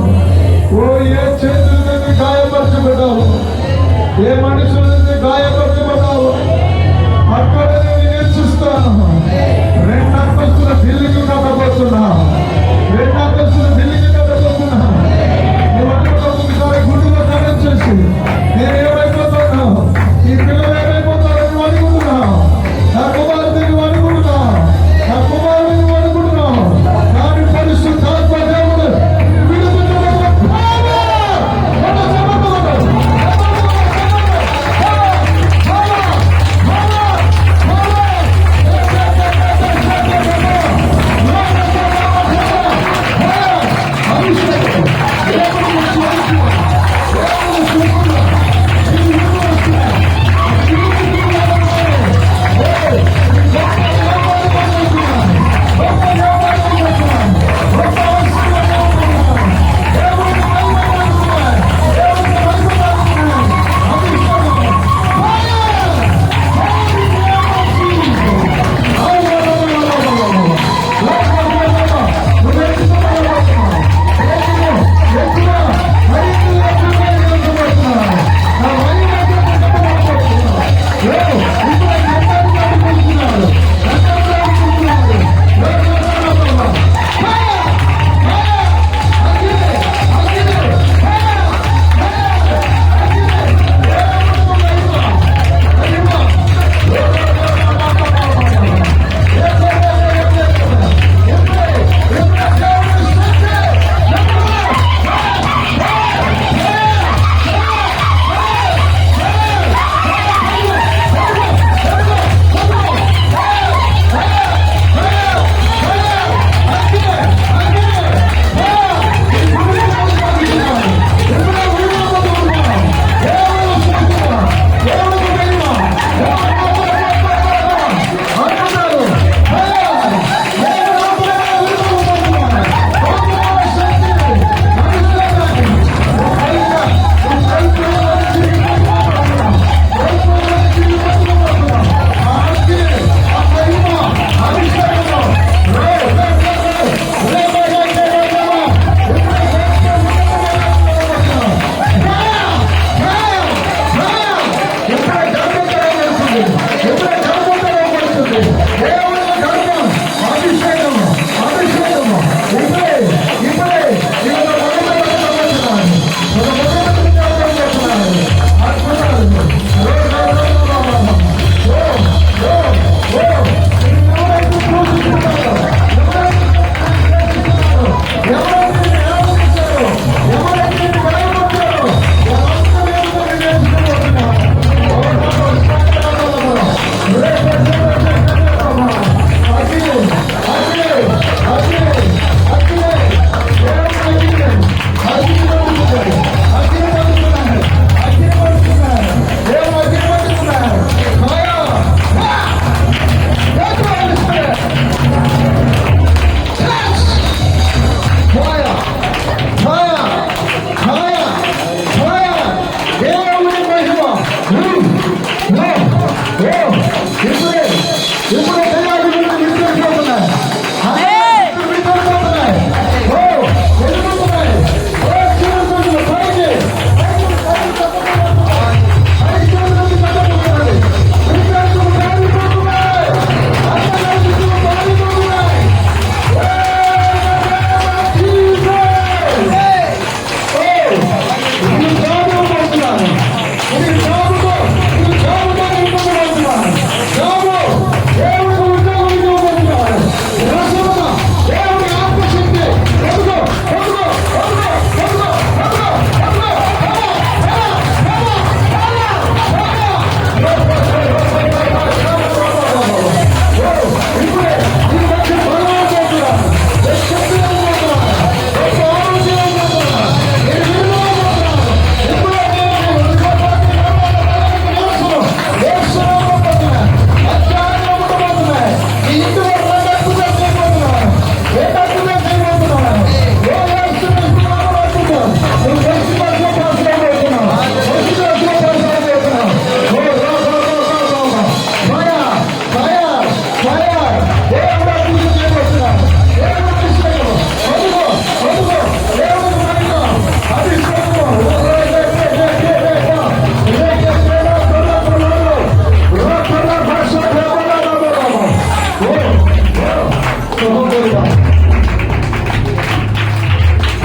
ఏ చేతుల నుంచి గాయపరచబడ్డావు, ఏ మనుషుల నుంచి గాయపరచబడ్డావు, అక్కడ నేను నేర్చిస్తాను. 2 అంతస్తుల బిల్లుకి కట్టబోతున్నా. 2 అంతస్తుల బిల్లుకి కట్టబోతున్నా. ఒకసారి గుండెలో కనెక్ట్ చేసి నేను ఏమైపోతున్నా, ఈ పిల్లలు ఏమైపోతారని నువ్వు అనుకుంటున్నావు. నా కుమార్తె నువ్వు అనుకుంటున్నావు. నా కుమారుడు నువ్వు అనుకుంటున్నావు. కానీ పరిశుద్ధాత్మ దేవుడు విడుదల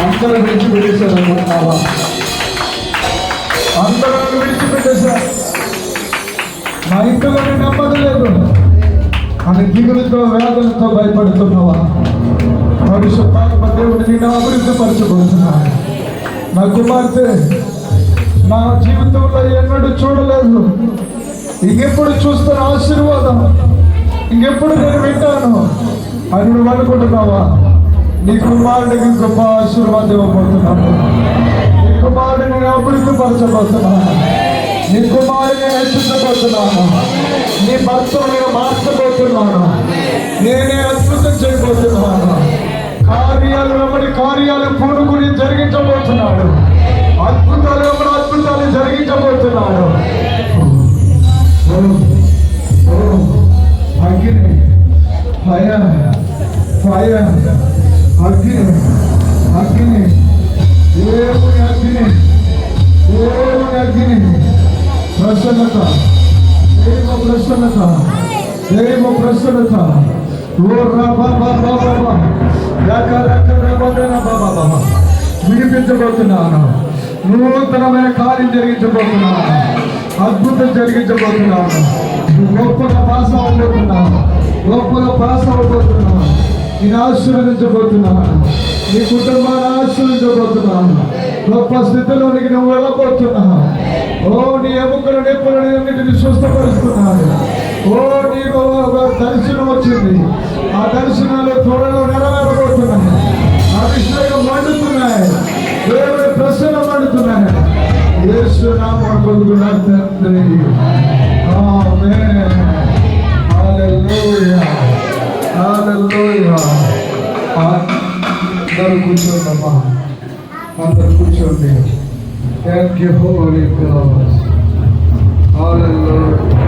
అందరూ విడిచిపెట్టేశారు అనుకుంటున్నావా? అందరూ విడిచిపెట్టేశారు. నా ఇంట్లో నెమ్మది లేదు అని దిగులతో వేదనతో భయపడుతున్నావా? పరిశుద్ధాత్మ దేవుడు నేను అభివృద్ధి పరచబోతున్నాను. నా కుమార్తె నా జీవితంలో ఎన్నడూ చూడలేదు, ఇంకెప్పుడు చూస్తున్న ఆశీర్వాదం ఇంకెప్పుడు నేను వింటాను అని నువ్వు అనుకుంటున్నావా? నీ కుమారుడికి గొప్ప ఆశీర్వాదం ఇవ్వబోతున్నాను. నీ కుమారుడిని నేను అభివృద్ధి పరచబోతున్నాను. నీ కుమారుడిని హెచ్చించబోతున్నాను. నీ భర్తను నేను మార్చబోతున్నాను. నేనే అద్భుతం చేయబోతున్నాను. కార్యాలు వెంబడి కార్యాలు పూనుకుని జరిగించబోతున్నాడు. అద్భుతాలు వెంబడి అద్భుతాలు జరిగించబోతున్నాడు. అగ్ని ఫైర్ ఫైర్ అగ్ని అగ్ని దేవుని అగ్ని దేవుని అగ్ని ప్రసన్నత దైవ ప్రసన్నత దైవ ప్రసన్నత విడిపించబోతున్నాను. నూతనమైన కార్యం జరిగించబోతున్నాను. అద్భుతం జరిగించబోతున్నాను. గొప్పగా పాస్ అవ్వబోతున్నాను. గొప్పగా పాస్ అవ్వబోతున్నాను. నేను ఆశీర్వదించబోతున్నాను. నీ కుటుంబాన్ని ఆశీర్వదించబోతున్నాను. గొప్ప స్థితిలోనికి నువ్వు వెళ్ళబోతున్నావు. ఓ నీ ఎముకలు నిప్పులన్నింటినీ స్వస్థపరుస్తున్నాను. ఓ నీకు దర్శనం వచ్చింది. ఆ దర్శనాలు త్వరలో నెరవేరబోతున్నాయి. అభిషేకం మండుతున్నాయి. దేవుడి ప్రసన్న మండుతున్నాయి. యేసు నామమున పొందుకున్నాను తండ్రి. ఆమేన్. హల్లెలూయా హల్లెలూయా. అందరూ కూర్చోండమ్మా, అందరూ కూర్చోండి. Thank you Holi God. Hallelujah.